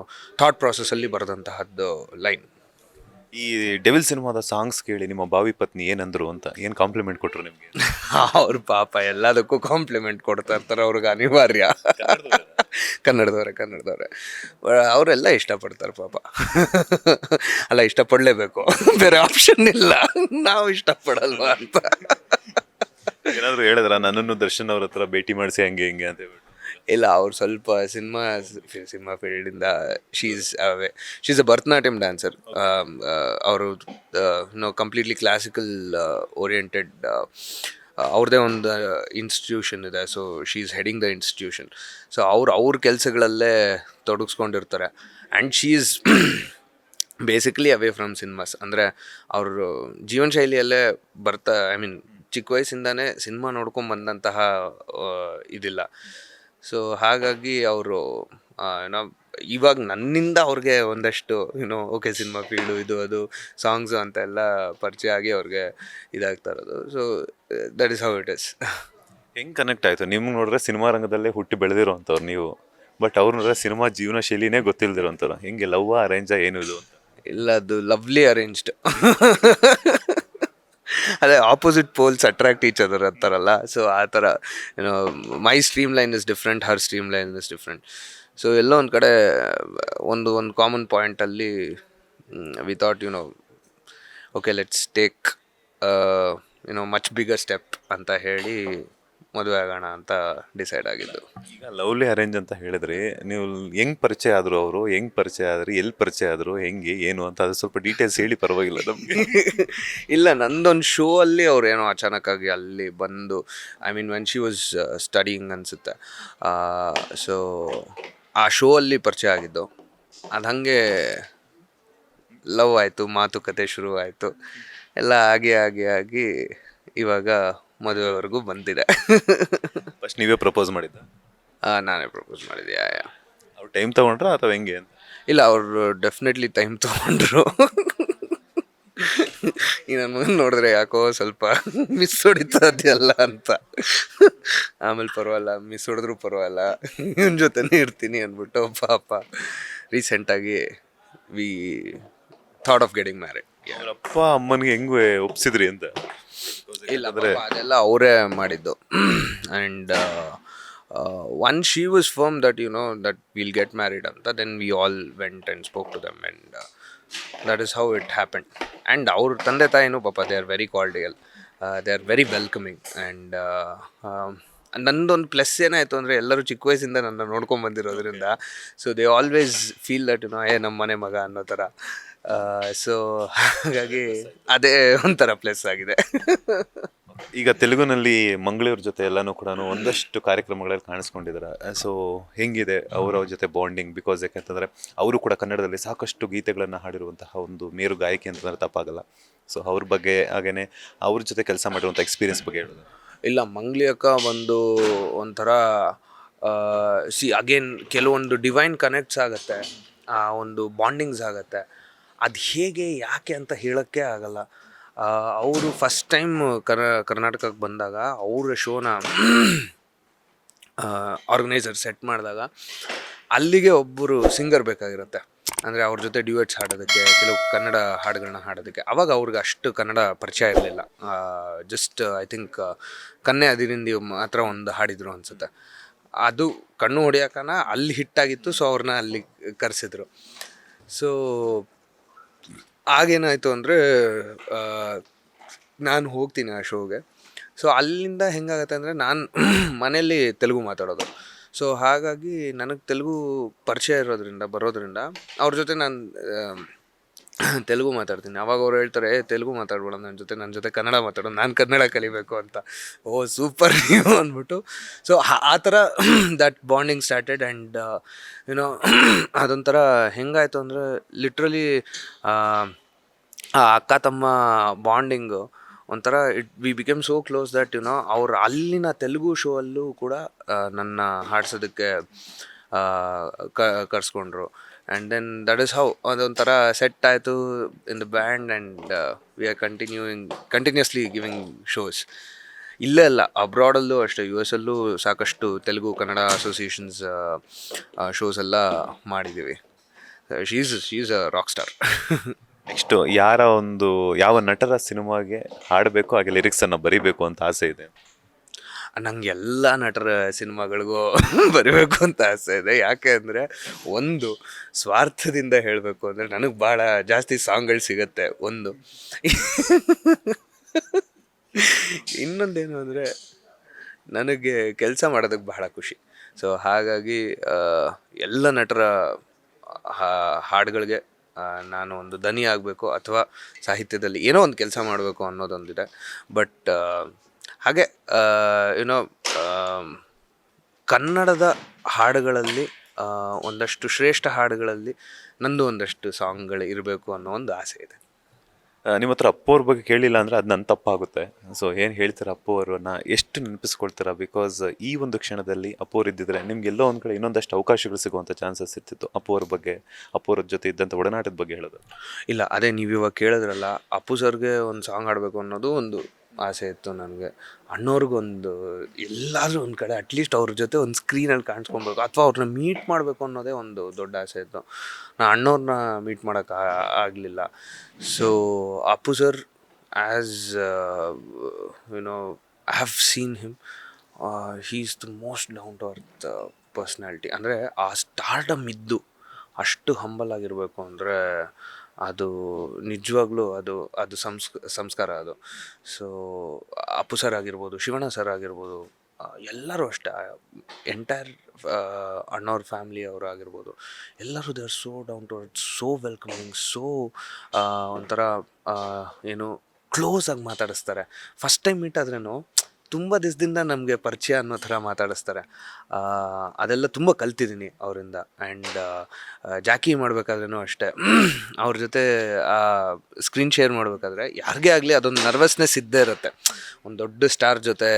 ಥಾಟ್ ಪ್ರಾಸೆಸ್ಸಲ್ಲಿ ಬರೆದಂತಹದ್ದು ಲೈನ್. ಈ ಡೆವಿಲ್ ಸಿನಿಮಾದ ಸಾಂಗ್ಸ್ ಕೇಳಿ ನಿಮ್ಮ ಭಾವಿ ಪತ್ನಿ ಏನಂದ್ರು ಅಂತ, ಏನು ಕಾಂಪ್ಲಿಮೆಂಟ್ ಕೊಟ್ಟರು ನಿಮಗೆ? ಅವ್ರ ಪಾಪ ಎಲ್ಲದಕ್ಕೂ ಕಾಂಪ್ಲಿಮೆಂಟ್ ಕೊಡ್ತಾ ಇರ್ತಾರೆ, ಅವ್ರಿಗೆ ಅನಿವಾರ್ಯ. ಕನ್ನಡದವ್ರೆ ಅವರೆಲ್ಲ ಇಷ್ಟಪಡ್ತಾರೆ ಪಾಪ. ಅಲ್ಲ, ಇಷ್ಟಪಡಲೇಬೇಕು, ಬೇರೆ ಆಪ್ಷನ್ ಇಲ್ಲ, ನಾವು ಇಷ್ಟಪಡಲ್ವಾ ಅಂತ. ಏನಾದರೂ ಹೇಳಿದ್ರ ನನ್ನನ್ನು ದರ್ಶನ್ ಅವ್ರ ಹತ್ರ ಭೇಟಿ ಮಾಡಿಸಿ ಹಂಗೆ ಹಿಂಗೆ ಅಂತ ಹೇಳ್ಬಿಟ್ಟು? ಇಲ್ಲ, ಅವ್ರು ಸ್ವಲ್ಪ ಸಿನಿಮಾ ಫೀಲ್ಡಿಂದ ಶೀಸ್ ಅ ಭರತನಾಟ್ಯಂ ಡ್ಯಾನ್ಸರ್. ಅವರು ಕಂಪ್ಲೀಟ್ಲಿ ಕ್ಲಾಸಿಕಲ್ ಓರಿಯೆಂಟೆಡ್, ಅವ್ರದ್ದೇ ಒಂದು ಇನ್ಸ್ಟಿಟ್ಯೂಷನ್ ಇದೆ. So she is heading the institution. So ಅವ್ರ ಕೆಲಸಗಳಲ್ಲೇ ತೊಡಗಿಸ್ಕೊಂಡಿರ್ತಾರೆ. And she is basically away from cinemas. ಅಂದರೆ ಅವ್ರ ಜೀವನ ಶೈಲಿಯಲ್ಲೇ ಚಿಕ್ಕ ವಯಸ್ಸಿಂದಾನೇ ಸಿನಿಮಾ ನೋಡ್ಕೊಂಡು ಬಂದಂತಹ ಇದಿಲ್ಲ. ಸೊ ಹಾಗಾಗಿ ಅವರು ಇವಾಗ ನನ್ನಿಂದ ಅವ್ರಿಗೆ ಒಂದಷ್ಟು ಓಕೆ ಸಿನಿಮಾ ಫೀಲ್ಡು ಇದು ಅದು ಸಾಂಗ್ಸು ಅಂತ ಎಲ್ಲ ಪರಿಚಯ ಆಗಿ ಅವ್ರಿಗೆ ಇದಾಗ್ತಾ ಇರೋದು. So that is how it is. ಹೆಂಗೆ ಕನೆಕ್ಟ್ ಆಯಿತು? ನಿಮ್ಗೆ ನೋಡಿದ್ರೆ ಸಿನಿಮಾ ರಂಗದಲ್ಲೇ ಹುಟ್ಟಿ ಬೆಳೆದಿರೋವಂಥವ್ರು ನೀವು, ಬಟ್ ಅವ್ರು ನೋಡಿದ್ರೆ ಸಿನಿಮಾ ಜೀವನ ಶೈಲಿನೇ ಗೊತ್ತಿಲ್ದಿರೋಂಥವ್ರು. ಹೆಂಗೆ ಲವ್ ಅರೇಂಜಾ ಏನು ಇದು ಅಂತ? ಇಲ್ಲ, ಅದು ಲವ್ಲಿ ಅರೇಂಜ್ಡ್. ಅದೇ opposite poles attract each other ಅಂತಾರಲ್ಲ. ಸೊ ಆ ಥರ my stream line is different, her stream line is different. So ಎಲ್ಲೋ ಒಂದು ಕಡೆ ಒಂದು ಕಾಮನ್ ಪಾಯಿಂಟಲ್ಲಿ we thought okay let's take much bigger step ಅಂತ ಹೇಳಿ ಮದುವೆ ಆಗೋಣ ಅಂತ ಡಿಸೈಡ್ ಆಗಿದ್ದು. ಈಗ ಲವ್ಲಿ ಅರೇಂಜ್ ಅಂತ ಹೇಳಿದ್ರಿ, ನೀವು ಹೆಂಗೆ ಪರಿಚಯ ಆದರು? ಅವರು ಹೆಂಗೆ ಪರಿಚಯ ಆದ್ರಿ, ಎಲ್ಲಿ ಪರಿಚಯ ಆದರು, ಹೆಂಗೆ ಏನು ಅಂತ ಅದು ಸ್ವಲ್ಪ ಡೀಟೇಲ್ಸ್ ಹೇಳಿ, ಪರವಾಗಿಲ್ಲ ನಮಗೆ. ಇಲ್ಲ, ನಂದೊಂದು ಶೋ ಅಲ್ಲಿ ಅವ್ರು ಏನೋ ಅಚಾನಕ್ಕಾಗಿ ಅಲ್ಲಿ ಬಂದು, ವೆನ್ ಶಿ ವಾಸ್ ಸ್ಟಡಿಯಿಂಗ್ ಅನಿಸುತ್ತೆ. ಸೊ ಆ ಶೋ ಅಲ್ಲಿ ಪರಿಚಯ ಆಗಿದ್ದು. ಅದು ಹಾಗೆ ಲವ್ ಆಯಿತು, ಮಾತುಕತೆ ಶುರು ಆಯಿತು, ಎಲ್ಲ ಆಗಿ ಇವಾಗ ಮದುವೆವರೆಗೂ ಬಂದಿದೆ. ಫಸ್ಟ್ ನೀವೇ ಪ್ರಪೋಸ್ ಮಾಡಿದ್ದ? ನಾನೇ ಪ್ರಪೋಸ್ ಮಾಡಿದೆ. ಅವ್ರು ಟೈಮ್ ತೊಗೊಂಡ್ರ ಅಥವಾ ಹೆಂಗೆ ಅಂತ? ಇಲ್ಲ, ಅವರು ಡೆಫಿನೆಟ್ಲಿ ಟೈಮ್ ತೊಗೊಂಡ್ರು. ಈ ನನ್ನ ಮಗನ ನೋಡಿದ್ರೆ ಯಾಕೋ ಸ್ವಲ್ಪ ಮಿಸ್ ಹೊಡಿತದೆಯಲ್ಲ ಅಂತ. ಆಮೇಲೆ ಪರವಾಗಿಲ್ಲ, ಮಿಸ್ ಹೊಡೆದ್ರು ಪರವಾಗಿಲ್ಲ, ಇವನ ಜೊತೆನೇ ಇರ್ತೀನಿ ಅಂದ್ಬಿಟ್ಟು ಪಾಪ ರೀಸೆಂಟಾಗಿ we thought of getting married. ಅವ್ರ ಅಪ್ಪ ಅಮ್ಮನಿಗೆ ಹೆಂಗೆ ಒಪ್ಸಿದ್ರಿ ಅಂತ? ಇಲ್ಲ ಪಾಪ ಅದೆಲ್ಲ ಅವರೇ ಮಾಡಿದ್ದು. And one she was firm that that will get married ಅಂತ, then we all went and spoke to them and that is how it happen. And ಅವ್ರ ತಂದೆ ತಾಯಿನೂ ಪಾಪ they are very cordial, they are very welcoming. And ನಂದೊಂದು plus ಏನಾಯಿತು ಅಂದರೆ ಎಲ್ಲರೂ ಚಿಕ್ಕ ವಯಸ್ಸಿಂದ ನನ್ನ ನೋಡ್ಕೊಂಡು ಬಂದಿರೋದ್ರಿಂದ, so they always feel that ನಮ್ಮ ಮನೆ ಮಗ ಅನ್ನೋ ಥರ. ಸೊ ಹಾಗಾಗಿ ಅದೇ ಒಂಥರ ಪ್ಲಸ್ ಆಗಿದೆ. ಈಗ ತೆಲುಗುನಲ್ಲಿ ಮಂಗಳೂರು ಜೊತೆ ಎಲ್ಲನೂ ಕೂಡ ಒಂದಷ್ಟು ಕಾರ್ಯಕ್ರಮಗಳಲ್ಲಿ ಕಾಣಿಸ್ಕೊಂಡಿದ್ದಾರೆ. ಸೊ ಹೆಂಗಿದೆ ಅವರ ಜೊತೆ ಬಾಂಡಿಂಗ್? ಬಿಕಾಸ್ ಯಾಕೆಂತಂದರೆ ಅವರು ಕೂಡ ಕನ್ನಡದಲ್ಲಿ ಸಾಕಷ್ಟು ಗೀತೆಗಳನ್ನು ಹಾಡಿರುವಂತಹ ಒಂದು ಮೇರು ಗಾಯಕಿ ಅಂತಂದರೆ ತಪ್ಪಾಗಲ್ಲ. ಸೊ ಅವ್ರ ಬಗ್ಗೆ ಹಾಗೇನೆ ಅವ್ರ ಜೊತೆ ಕೆಲಸ ಮಾಡಿರುವಂಥ ಎಕ್ಸ್ಪೀರಿಯನ್ಸ್ ಬಗ್ಗೆ ಹೇಳೋದು? ಇಲ್ಲ, ಮಂಗ್ಲಿ ಅಕ್ಕ ಒಂದು ಒಂಥರ ಅಗೇನ್ ಕೆಲವೊಂದು ಡಿವೈನ್ ಕನೆಕ್ಟ್ಸ್ ಆಗುತ್ತೆ, ಆ ಒಂದು ಬಾಂಡಿಂಗ್ಸ್ ಆಗುತ್ತೆ. ಅದು ಹೇಗೆ ಯಾಕೆ ಅಂತ ಹೇಳೋಕ್ಕೆ ಆಗಲ್ಲ. ಅವರು ಫಸ್ಟ್ ಟೈಮ್ ಕರ್ನಾಟಕಕ್ಕೆ ಬಂದಾಗ ಅವರ ಶೋನ ಆರ್ಗನೈಸರ್ ಸೆಟ್ ಮಾಡಿದಾಗ ಅಲ್ಲಿಗೆ ಒಬ್ಬರು ಸಿಂಗರ್ ಬೇಕಾಗಿರುತ್ತೆ. ಅಂದರೆ ಅವ್ರ ಜೊತೆ ಡ್ಯೂಯೆಟ್ಸ್ ಹಾಡೋದಕ್ಕೆ, ಕೆಲವು ಕನ್ನಡ ಹಾಡುಗಳನ್ನ ಹಾಡೋದಕ್ಕೆ. ಆವಾಗ ಅವ್ರಿಗೆ ಅಷ್ಟು ಕನ್ನಡ ಪರಿಚಯ ಇರಲಿಲ್ಲ. ಜಸ್ಟ್ ಐ ಥಿಂಕ್ ಕನ್ನೆ ಅದಿರಿಂದಿ ಮಾತ್ರ ಒಂದು ಹಾಡಿದರು ಅನಿಸುತ್ತೆ. ಅದು ಕಣ್ಣು ಹೊಡಿಯೋಕನ ಅಲ್ಲಿ ಹಿಟ್ಟಾಗಿತ್ತು. ಸೊ ಅವ್ರನ್ನ ಅಲ್ಲಿ ಕರೆಸಿದ್ರು. ಸೊ ಆಗೇನಾಯಿತು ಅಂದರೆ ನಾನು ಹೋಗ್ತೀನಿ ಆ ಶೋಗೆ. ಸೊ ಅಲ್ಲಿಂದ ಹೆಂಗಾಗತ್ತೆ ಅಂದರೆ ನಾನು ಮನೆಯಲ್ಲಿ ತೆಲುಗು ಮಾತಾಡೋದು. ಸೊ ಹಾಗಾಗಿ ನನಗೆ ತೆಲುಗು ಪರಿಚಯ ಬರೋದ್ರಿಂದ ಅವ್ರ ಜೊತೆ ನಾನು ತೆಲುಗು ಮಾತಾಡ್ತೀನಿ. ಆವಾಗ ಅವ್ರು ಹೇಳ್ತಾರೆ, ತೆಲುಗು ಮಾತಾಡ್ಬೇಡ ನನ್ನ ಜೊತೆ ಕನ್ನಡ ಮಾತಾಡೋ, ನಾನು ಕನ್ನಡ ಕಲಿಬೇಕು ಅಂತ. ಓ ಸೂಪರ್ ನೀವು ಅಂದ್ಬಿಟ್ಟು. ಸೊ ಆ ಥರ ದಟ್ ಬಾಂಡಿಂಗ್ ಸ್ಟಾರ್ಟೆಡ್. ಆ್ಯಂಡ್ ಅದೊಂಥರ ಹೆಂಗಾಯಿತು ಅಂದರೆ ಲಿಟ್ರಲಿ ಆ ಅಕ್ಕ ತಮ್ಮ ಬಾಂಡಿಂಗು ಒಂಥರ we became so close that ಅವ್ರು ಅಲ್ಲಿನ ತೆಲುಗು ಶೋ ಅಲ್ಲೂ ಕೂಡ ನನ್ನ ಹಾಡ್ಸೋದಕ್ಕೆ ಕರ್ಸ್ಕೊಂಡ್ರು. And then that is how ಅದೊಂಥರ ಸೆಟ್ ಆಯಿತು in the band. And we are continuously giving shows. ಇಲ್ಲೇ ಅಲ್ಲ, ಅಬ್ರಾಡಲ್ಲೂ ಅಷ್ಟೇ, US ಅಲ್ಲೂ ಸಾಕಷ್ಟು ತೆಲುಗು ಕನ್ನಡ ಅಸೋಸಿಯೇಷನ್ಸ್ ಶೋಸ್ ಎಲ್ಲ ಮಾಡಿದ್ದೀವಿ. She's a rock star. Next ಯಾವ ನಟರ ಸಿನಿಮಾಗೆ ಹಾಡಬೇಕು, ಹಾಗೆ ಲಿರಿಕ್ಸನ್ನು ಬರೀಬೇಕು ಅಂತ ಆಸೆ ಇದೆ? ನಂಗೆ ಎಲ್ಲ ನಟರ ಸಿನಿಮಾಗಳಿಗೂ ಬರೀಬೇಕು ಅಂತ ಆಸೆ ಇದೆ. ಯಾಕೆ ಅಂದರೆ ಒಂದು ಸ್ವಾರ್ಥದಿಂದ ಹೇಳಬೇಕು ಅಂದರೆ ನನಗೆ ಭಾಳ ಜಾಸ್ತಿ ಸಾಂಗ್ಗಳು ಸಿಗುತ್ತೆ ಒಂದು. ಇನ್ನೊಂದೇನು ಅಂದರೆ ನನಗೆ ಕೆಲಸ ಮಾಡೋದಕ್ಕೆ ಬಹಳ ಖುಷಿ. ಸೊ ಹಾಗಾಗಿ ಎಲ್ಲ ನಟರ ಹಾಡುಗಳಿಗೆ ನಾನು ಒಂದು ದನಿ ಆಗಬೇಕು, ಅಥವಾ ಸಾಹಿತ್ಯದಲ್ಲಿ ಏನೋ ಒಂದು ಕೆಲಸ ಮಾಡಬೇಕು ಅನ್ನೋದೊಂದಿದೆ. ಬಟ್ ಹಾಗೆ ಕನ್ನಡದ ಹಾಡುಗಳಲ್ಲಿ ಒಂದಷ್ಟು ಶ್ರೇಷ್ಠ ಹಾಡುಗಳಲ್ಲಿ ನಂದು ಒಂದಷ್ಟು ಸಾಂಗ್ಗಳು ಇರಬೇಕು ಅನ್ನೋ ಒಂದು ಆಸೆ ಇದೆ. ನಿಮ್ಮ ಹತ್ರ ಅಪ್ಪು ಅವ್ರ ಬಗ್ಗೆ ಕೇಳಿಲ್ಲ ಅಂದರೆ ಅದು ನನ್ನ ತಪ್ಪಾಗುತ್ತೆ. ಸೊ ಏನು ಹೇಳ್ತೀರಾ ಅಪ್ಪು ಅವ್ರನ್ನ ಎಷ್ಟು ನೆನಪಿಸ್ಕೊಳ್ತೀರಾ? ಬಿಕಾಸ್ ಈ ಒಂದು ಕ್ಷಣದಲ್ಲಿ ಅಪ್ಪು ಅವ್ರು ಇದ್ದಿದ್ರೆ ನಿಮ್ಗೆ ಎಲ್ಲೋ ಒಂದು ಕಡೆ ಇನ್ನೊಂದಷ್ಟು ಅವಕಾಶಗಳು ಸಿಗುವಂಥ ಚಾನ್ಸಸ್ ಇರ್ತಿತ್ತು. ಅಪ್ಪು ಅವ್ರ ಬಗ್ಗೆ, ಅಪ್ಪು ಅವ್ರ ಜೊತೆ ಇದ್ದಂಥ ಒಡನಾಟದ ಬಗ್ಗೆ ಹೇಳೋದು? ಇಲ್ಲ, ಅದೇ ನೀವು ಇವಾಗ ಕೇಳಿದ್ರಲ್ಲ, ಅಪ್ಪು ಸರ್ಗೆ ಒಂದು ಸಾಂಗ್ ಆಡಬೇಕು ಅನ್ನೋದು ಒಂದು ಆಸೆ ಇತ್ತು ನನಗೆ. ಅಣ್ಣವ್ರಿಗೊಂದು ಎಲ್ಲಾದರೂ ಒಂದು ಕಡೆ ಅಟ್ಲೀಸ್ಟ್ ಅವ್ರ ಜೊತೆ ಒಂದು ಸ್ಕ್ರೀನಲ್ಲಿ ಕಾಣಿಸ್ಕೊಬೇಕು, ಅಥವಾ ಅವ್ರನ್ನ ಮೀಟ್ ಮಾಡಬೇಕು ಅನ್ನೋದೇ ಒಂದು ದೊಡ್ಡ ಆಸೆ ಇತ್ತು. ನಾನು ಅಣ್ಣವ್ರನ್ನ ಮೀಟ್ ಮಾಡೋಕ್ಕೆ ಆಗಲಿಲ್ಲ. So Appu sir as I have seen him, he is the most down to earth personality. ಅಂದರೆ ಆ ಸ್ಟಾರ್ಡಮ್ ಇದ್ದು ಅಷ್ಟು ಹಂಬಲ್ ಆಗಿರಬೇಕು ಅಂದರೆ ಅದು ನಿಜವಾಗ್ಲೂ ಅದು ಸಂಸ್ಕಾರ ಅದು. ಸೊ ಅಪ್ಪು ಸರ್ ಆಗಿರ್ಬೋದು, ಶಿವಣ್ಣ ಸರ್ ಆಗಿರ್ಬೋದು, ಎಲ್ಲರೂ ಅಷ್ಟೇ, ಎಂಟೈರ್ ಅಣ್ಣವ್ರ ಫ್ಯಾಮ್ಲಿ ಅವರು ಆಗಿರ್ಬೋದು, ಎಲ್ಲರೂ they are so down to earth, so welcoming, so ಒಂಥರ ಏನು ಕ್ಲೋಸ್ ಆಗಿ ಮಾತಾಡಿಸ್ತಾರೆ. ಫಸ್ಟ್ ಟೈಮ್ ಮೀಟ್ ಆದ್ರೂ ತುಂಬ ದಿವಸದಿಂದ ನಮಗೆ ಪರಿಚಯ ಅನ್ನೋ ಥರ ಮಾತಾಡಿಸ್ತಾರೆ. ಅದೆಲ್ಲ ತುಂಬ ಕಲ್ತಿದ್ದೀನಿ ಅವರಿಂದ. ಆ್ಯಂಡ್ ಜಾಕಿ ಮಾಡಬೇಕಾದ್ರೂ ಅಷ್ಟೇ, ಅವ್ರ ಜೊತೆ ಸ್ಕ್ರೀನ್ ಶೇರ್ ಮಾಡಬೇಕಾದ್ರೆ ಯಾರಿಗೇ ಆಗಲಿ ಅದೊಂದು ನರ್ವಸ್ನೆಸ್ ಇದ್ದೇ ಇರುತ್ತೆ. ಒಂದು ದೊಡ್ಡ ಸ್ಟಾರ್ ಜೊತೆ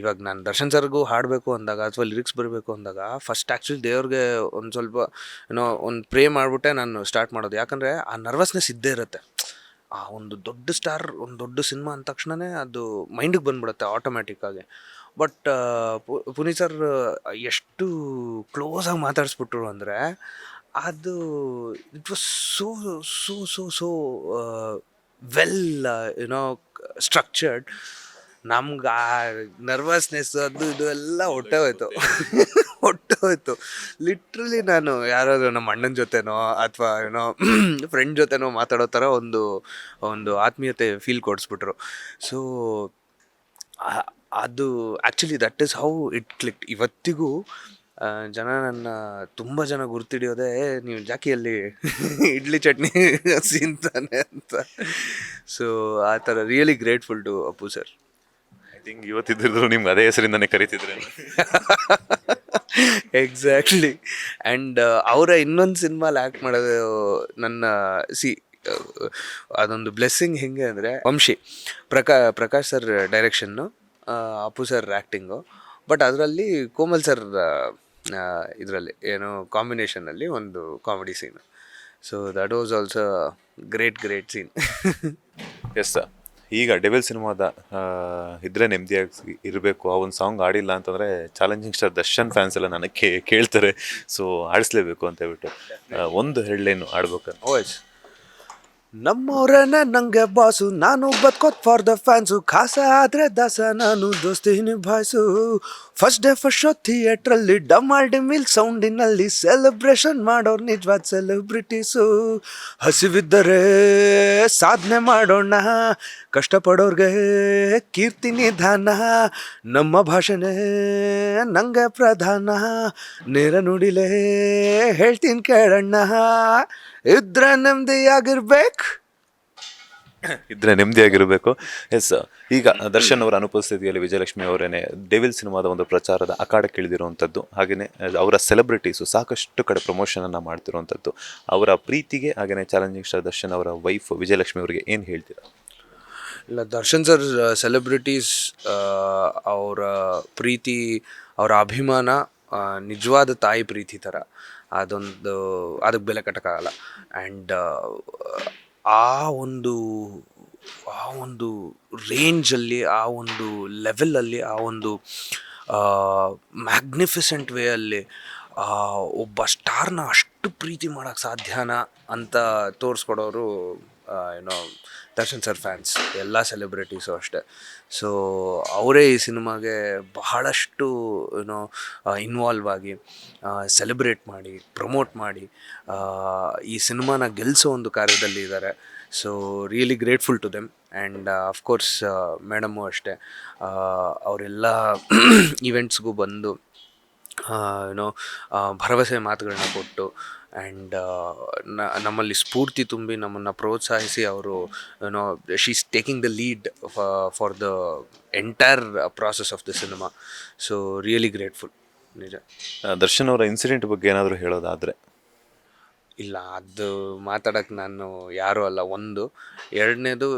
ಇವಾಗ ನಾನು ದರ್ಶನ್ ಸರ್ಗೂ ಹಾಡಬೇಕು ಅಂದಾಗ, ಅಥವಾ ಲಿರಿಕ್ಸ್ ಬರಬೇಕು ಅಂದಾಗ, ಫಸ್ಟ್ ಆ್ಯಕ್ಚುಲಿ ದೇವ್ರಿಗೆ ಒಂದು ಸ್ವಲ್ಪ ಒಂದು ಪ್ರೇ ಮಾಡಿಬಿಟ್ಟೆ ನಾನು ಸ್ಟಾರ್ಟ್ ಮಾಡೋದು. ಯಾಕಂದರೆ ಆ ನರ್ವಸ್ನೆಸ್ ಇದ್ದೇ ಇರುತ್ತೆ. ಆ ಒಂದು ದೊಡ್ಡ ಸ್ಟಾರ್, ಒಂದು ದೊಡ್ಡ ಸಿನಿಮಾ ಅಂದ ತಕ್ಷಣವೇ ಅದು ಮೈಂಡಿಗೆ ಬಂದ್ಬಿಡುತ್ತೆ ಆಟೋಮ್ಯಾಟಿಕ್ಕಾಗಿ. ಬಟ್ ಪುನೀತ್ ಸರ್ ಎಷ್ಟು ಕ್ಲೋಸಾಗಿ ಮಾತಾಡಿಸ್ಬಿಟ್ರು ಅಂದರೆ ಅದು it was so so so so well YONO structured. ನಮ್ಗೆ ಆ ನರ್ವಸ್ನೆಸ್ ಅದು ಇದು ಎಲ್ಲ ಹೊಟ್ಟೋಯ್ತು ಹೊಟ್ಟೋಯ್ತು. ಲಿಟ್ರಲಿ ನಾನು ಯಾರಾದರೂ ನಮ್ಮ ಅಣ್ಣನ ಜೊತೆನೋ ಅಥವಾ ಏನೋ ಫ್ರೆಂಡ್ ಜೊತೆನೋ ಮಾತಾಡೋ ಥರ ಒಂದು ಒಂದು ಆತ್ಮೀಯತೆ ಫೀಲ್ ಕೊಡಿಸ್ಬಿಟ್ರು. ಸೊ ಅದು actually that is how it click. ಇವತ್ತಿಗೂ ಜನ ನನ್ನ ತುಂಬ ಜನ ಗುರ್ತಿಡಿಯೋದೇ ನೀವು ಜಾಕಿಯಲ್ಲಿ ಇಡ್ಲಿ ಚಟ್ನಿ ಸೀನ್ತಾನೆ ಅಂತ. ಸೊ ಆ ಥರ really grateful to Appu sir. I think ಇವತ್ತಿದ್ರು ನಿಮ್ಗೆ ಅದೇ ಹೆಸರಿಂದನೇ ಕರಿತಿದ್ರೆ. ಎಕ್ಸಾಕ್ಟ್ಲಿ. ಆ್ಯಂಡ್ ಅವರ ಇನ್ನೊಂದು ಸಿನಿಮಾಲಿ ಆ್ಯಕ್ಟ್ ಮಾಡೋದು ನನ್ನ ಅದೊಂದು ಬ್ಲೆಸ್ಸಿಂಗ್ ಹೆಂಗೆ ಅಂದರೆ ವಂಶಿ ಪ್ರಕಾಶ್ ಸರ್ ಡೈರೆಕ್ಷನ್ನು, ಅಪ್ಪು ಸರ್ ಆ್ಯಕ್ಟಿಂಗು. ಬಟ್ ಅದರಲ್ಲಿ ಕೋಮಲ್ ಸರ್ ಇದರಲ್ಲಿ ಏನು ಕಾಂಬಿನೇಷನಲ್ಲಿ ಒಂದು comedy scene. So that was also great scene. Yes sir. ಈಗ ಡೆವಿಲ್ ಸಿನಿಮಾದ ಇದ್ರೆ ನೆಮ್ಮದಿಯಾಗಿ ಇರಬೇಕು, ಆ ಒಂದು ಸಾಂಗ್ ಆಡಿಲ್ಲ ಅಂತಂದರೆ ಚಾಲೆಂಜಿಂಗ್ ಸ್ಟಾರ್ ದರ್ಶನ್ ಫ್ಯಾನ್ಸ್ ಎಲ್ಲ ನನಗೆ ಕೇಳ್ತಾರೆ. ಸೊ ಆಡಿಸ್ಲೇಬೇಕು ಅಂತ ಹೇಳ್ಬಿಟ್ಟು ಒಂದು ಹೆಡ್ಲೈನು ಆಡ್ಬೇಕು. ಓಯ್ಸ್ ನಮ್ಮವ್ರನ್ನ ನಂಗೆ ಬಾಸು, ನಾನು ಬದುಕೋತ್ ಫಾರ್ ದ ಫ್ಯಾನ್ಸು, ಖಾಸ ಆದರೆ ದಾಸ ನಾನು ದೋಸ್ತಿ ನಿಭಾಯಿಸು. ಫಸ್ಟ್ ಡೇ ಫಸ್ಟ್ ಶೋ ಥಿಯೇಟ್ರಲ್ಲಿ ಡಮಾಲ್ ಡಿಮಿಲ್ ಸೌಂಡಿನಲ್ಲಿ ಸೆಲೆಬ್ರೇಷನ್ ಮಾಡೋರು ನಿಜವಾದ ಸೆಲೆಬ್ರಿಟೀಸು. ಹಸಿವಿದ್ದರೆ ಸಾಧನೆ ಮಾಡೋಣ, ಕಷ್ಟಪಡೋರ್ಗೆ ಕೀರ್ತಿ ನಿಧಾನ, ನಮ್ಮ ಭಾಷೆನೇ ನಂಗೆ ಪ್ರಧಾನ, ನೇರ ನುಡಿಲೇ ಹೇಳ್ತೀನಿ ಕೇಳಣ್ಣ, ಇದ್ರೆ ನೆಮ್ಮದಿಯಾಗಿರ್ಬೇಕು. ಇದ್ರೆ ನೆಮ್ಮದಿಯಾಗಿರಬೇಕು. ಎಸ್, ಈಗ ದರ್ಶನ್ ಅವರ ಅನುಪಸ್ಥಿತಿಯಲ್ಲಿ ವಿಜಯಲಕ್ಷ್ಮಿ ಅವರೇನೆ ಡೆವಿಲ್ ಸಿನಿಮಾದ ಒಂದು ಪ್ರಚಾರದ ಅಖಾಡಕ್ಕೆ ಇಳಿದಿರುವಂಥದ್ದು. ಹಾಗೆಯೇ ಅವರ ಸೆಲೆಬ್ರಿಟೀಸು ಸಾಕಷ್ಟು ಕಡೆ ಪ್ರಮೋಷನನ್ನು ಮಾಡ್ತಿರುವಂಥದ್ದು. ಅವರ ಪ್ರೀತಿಗೆ ಹಾಗೆಯೇ ಚಾಲೆಂಜಿಂಗ್ ಸ್ಟಾರ್ ದರ್ಶನ್ ಅವರ ವೈಫ್ ವಿಜಯಲಕ್ಷ್ಮಿ ಅವರಿಗೆ ಏನು ಹೇಳ್ತೀರಾ? ಇಲ್ಲ, ದರ್ಶನ್ ಸರ್ ಸೆಲೆಬ್ರಿಟೀಸ್ ಅವರ ಪ್ರೀತಿ, ಅವರ ಅಭಿಮಾನ ನಿಜವಾದ ತಾಯಿ ಪ್ರೀತಿ ಥರ. ಅದೊಂದು ಅದಕ್ಕೆ ಬೆಲೆ ಕಟ್ಟಕ್ಕಾಗಲ್ಲ. ಆ್ಯಂಡ್ ಆ ಒಂದು ರೇಂಜಲ್ಲಿ, ಆ ಒಂದು ಲೆವೆಲಲ್ಲಿ, ಆ ಒಂದು ಮ್ಯಾಗ್ನಿಫಿಸೆಂಟ್ ವೇಯಲ್ಲಿ ಒಬ್ಬ ಸ್ಟಾರ್ನ ಅಷ್ಟು ಪ್ರೀತಿ ಮಾಡೋಕ್ಕೆ ಸಾಧ್ಯನಾ ಅಂತ ತೋರಿಸ್ಕೊಡೋರು ಏನೋ ದರ್ಶನ್ ಸರ್ ಫ್ಯಾನ್ಸ್, ಎಲ್ಲ ಸೆಲೆಬ್ರಿಟೀಸು ಅಷ್ಟೇ. ಸೊ ಅವರೇ ಈ ಸಿನಿಮಾಗೆ ಬಹಳಷ್ಟು ಏನೋ ಇನ್ವಾಲ್ವ್ ಆಗಿ ಸೆಲೆಬ್ರೇಟ್ ಮಾಡಿ, ಪ್ರಮೋಟ್ ಮಾಡಿ ಈ ಸಿನಿಮಾನ ಗೆಲ್ಲಿಸೋ ಒಂದು ಕಾರ್ಯದಲ್ಲಿ ಇದ್ದಾರೆ. So really grateful to them. And of course madam ಅಷ್ಟೇ, ಅವರೆಲ್ಲ ಈವೆಂಟ್ಸ್ಗೂ ಬಂದು ಏನೋ ಭರವಸೆ ಮಾತುಗಳನ್ನ ಕೊಟ್ಟು ಆ್ಯಂಡ್ ನಮ್ಮಲ್ಲಿ ಸ್ಫೂರ್ತಿ ತುಂಬಿ ನಮ್ಮನ್ನು ಪ್ರೋತ್ಸಾಹಿಸಿ ಅವರು ಏನೋ she is taking the lead for the entire process of the cinema. So really grateful ನಿಜ. ದರ್ಶನ್ ಅವರ ಇನ್ಸಿಡೆಂಟ್ ಬಗ್ಗೆ ಏನಾದರೂ ಹೇಳೋದಾದರೆ? ಇಲ್ಲ, ಅದು ಮಾತಾಡೋಕ್ಕೆ ನಾನು ಯಾರೂ ಅಲ್ಲ. ಒಂದು, ಎರಡನೇದು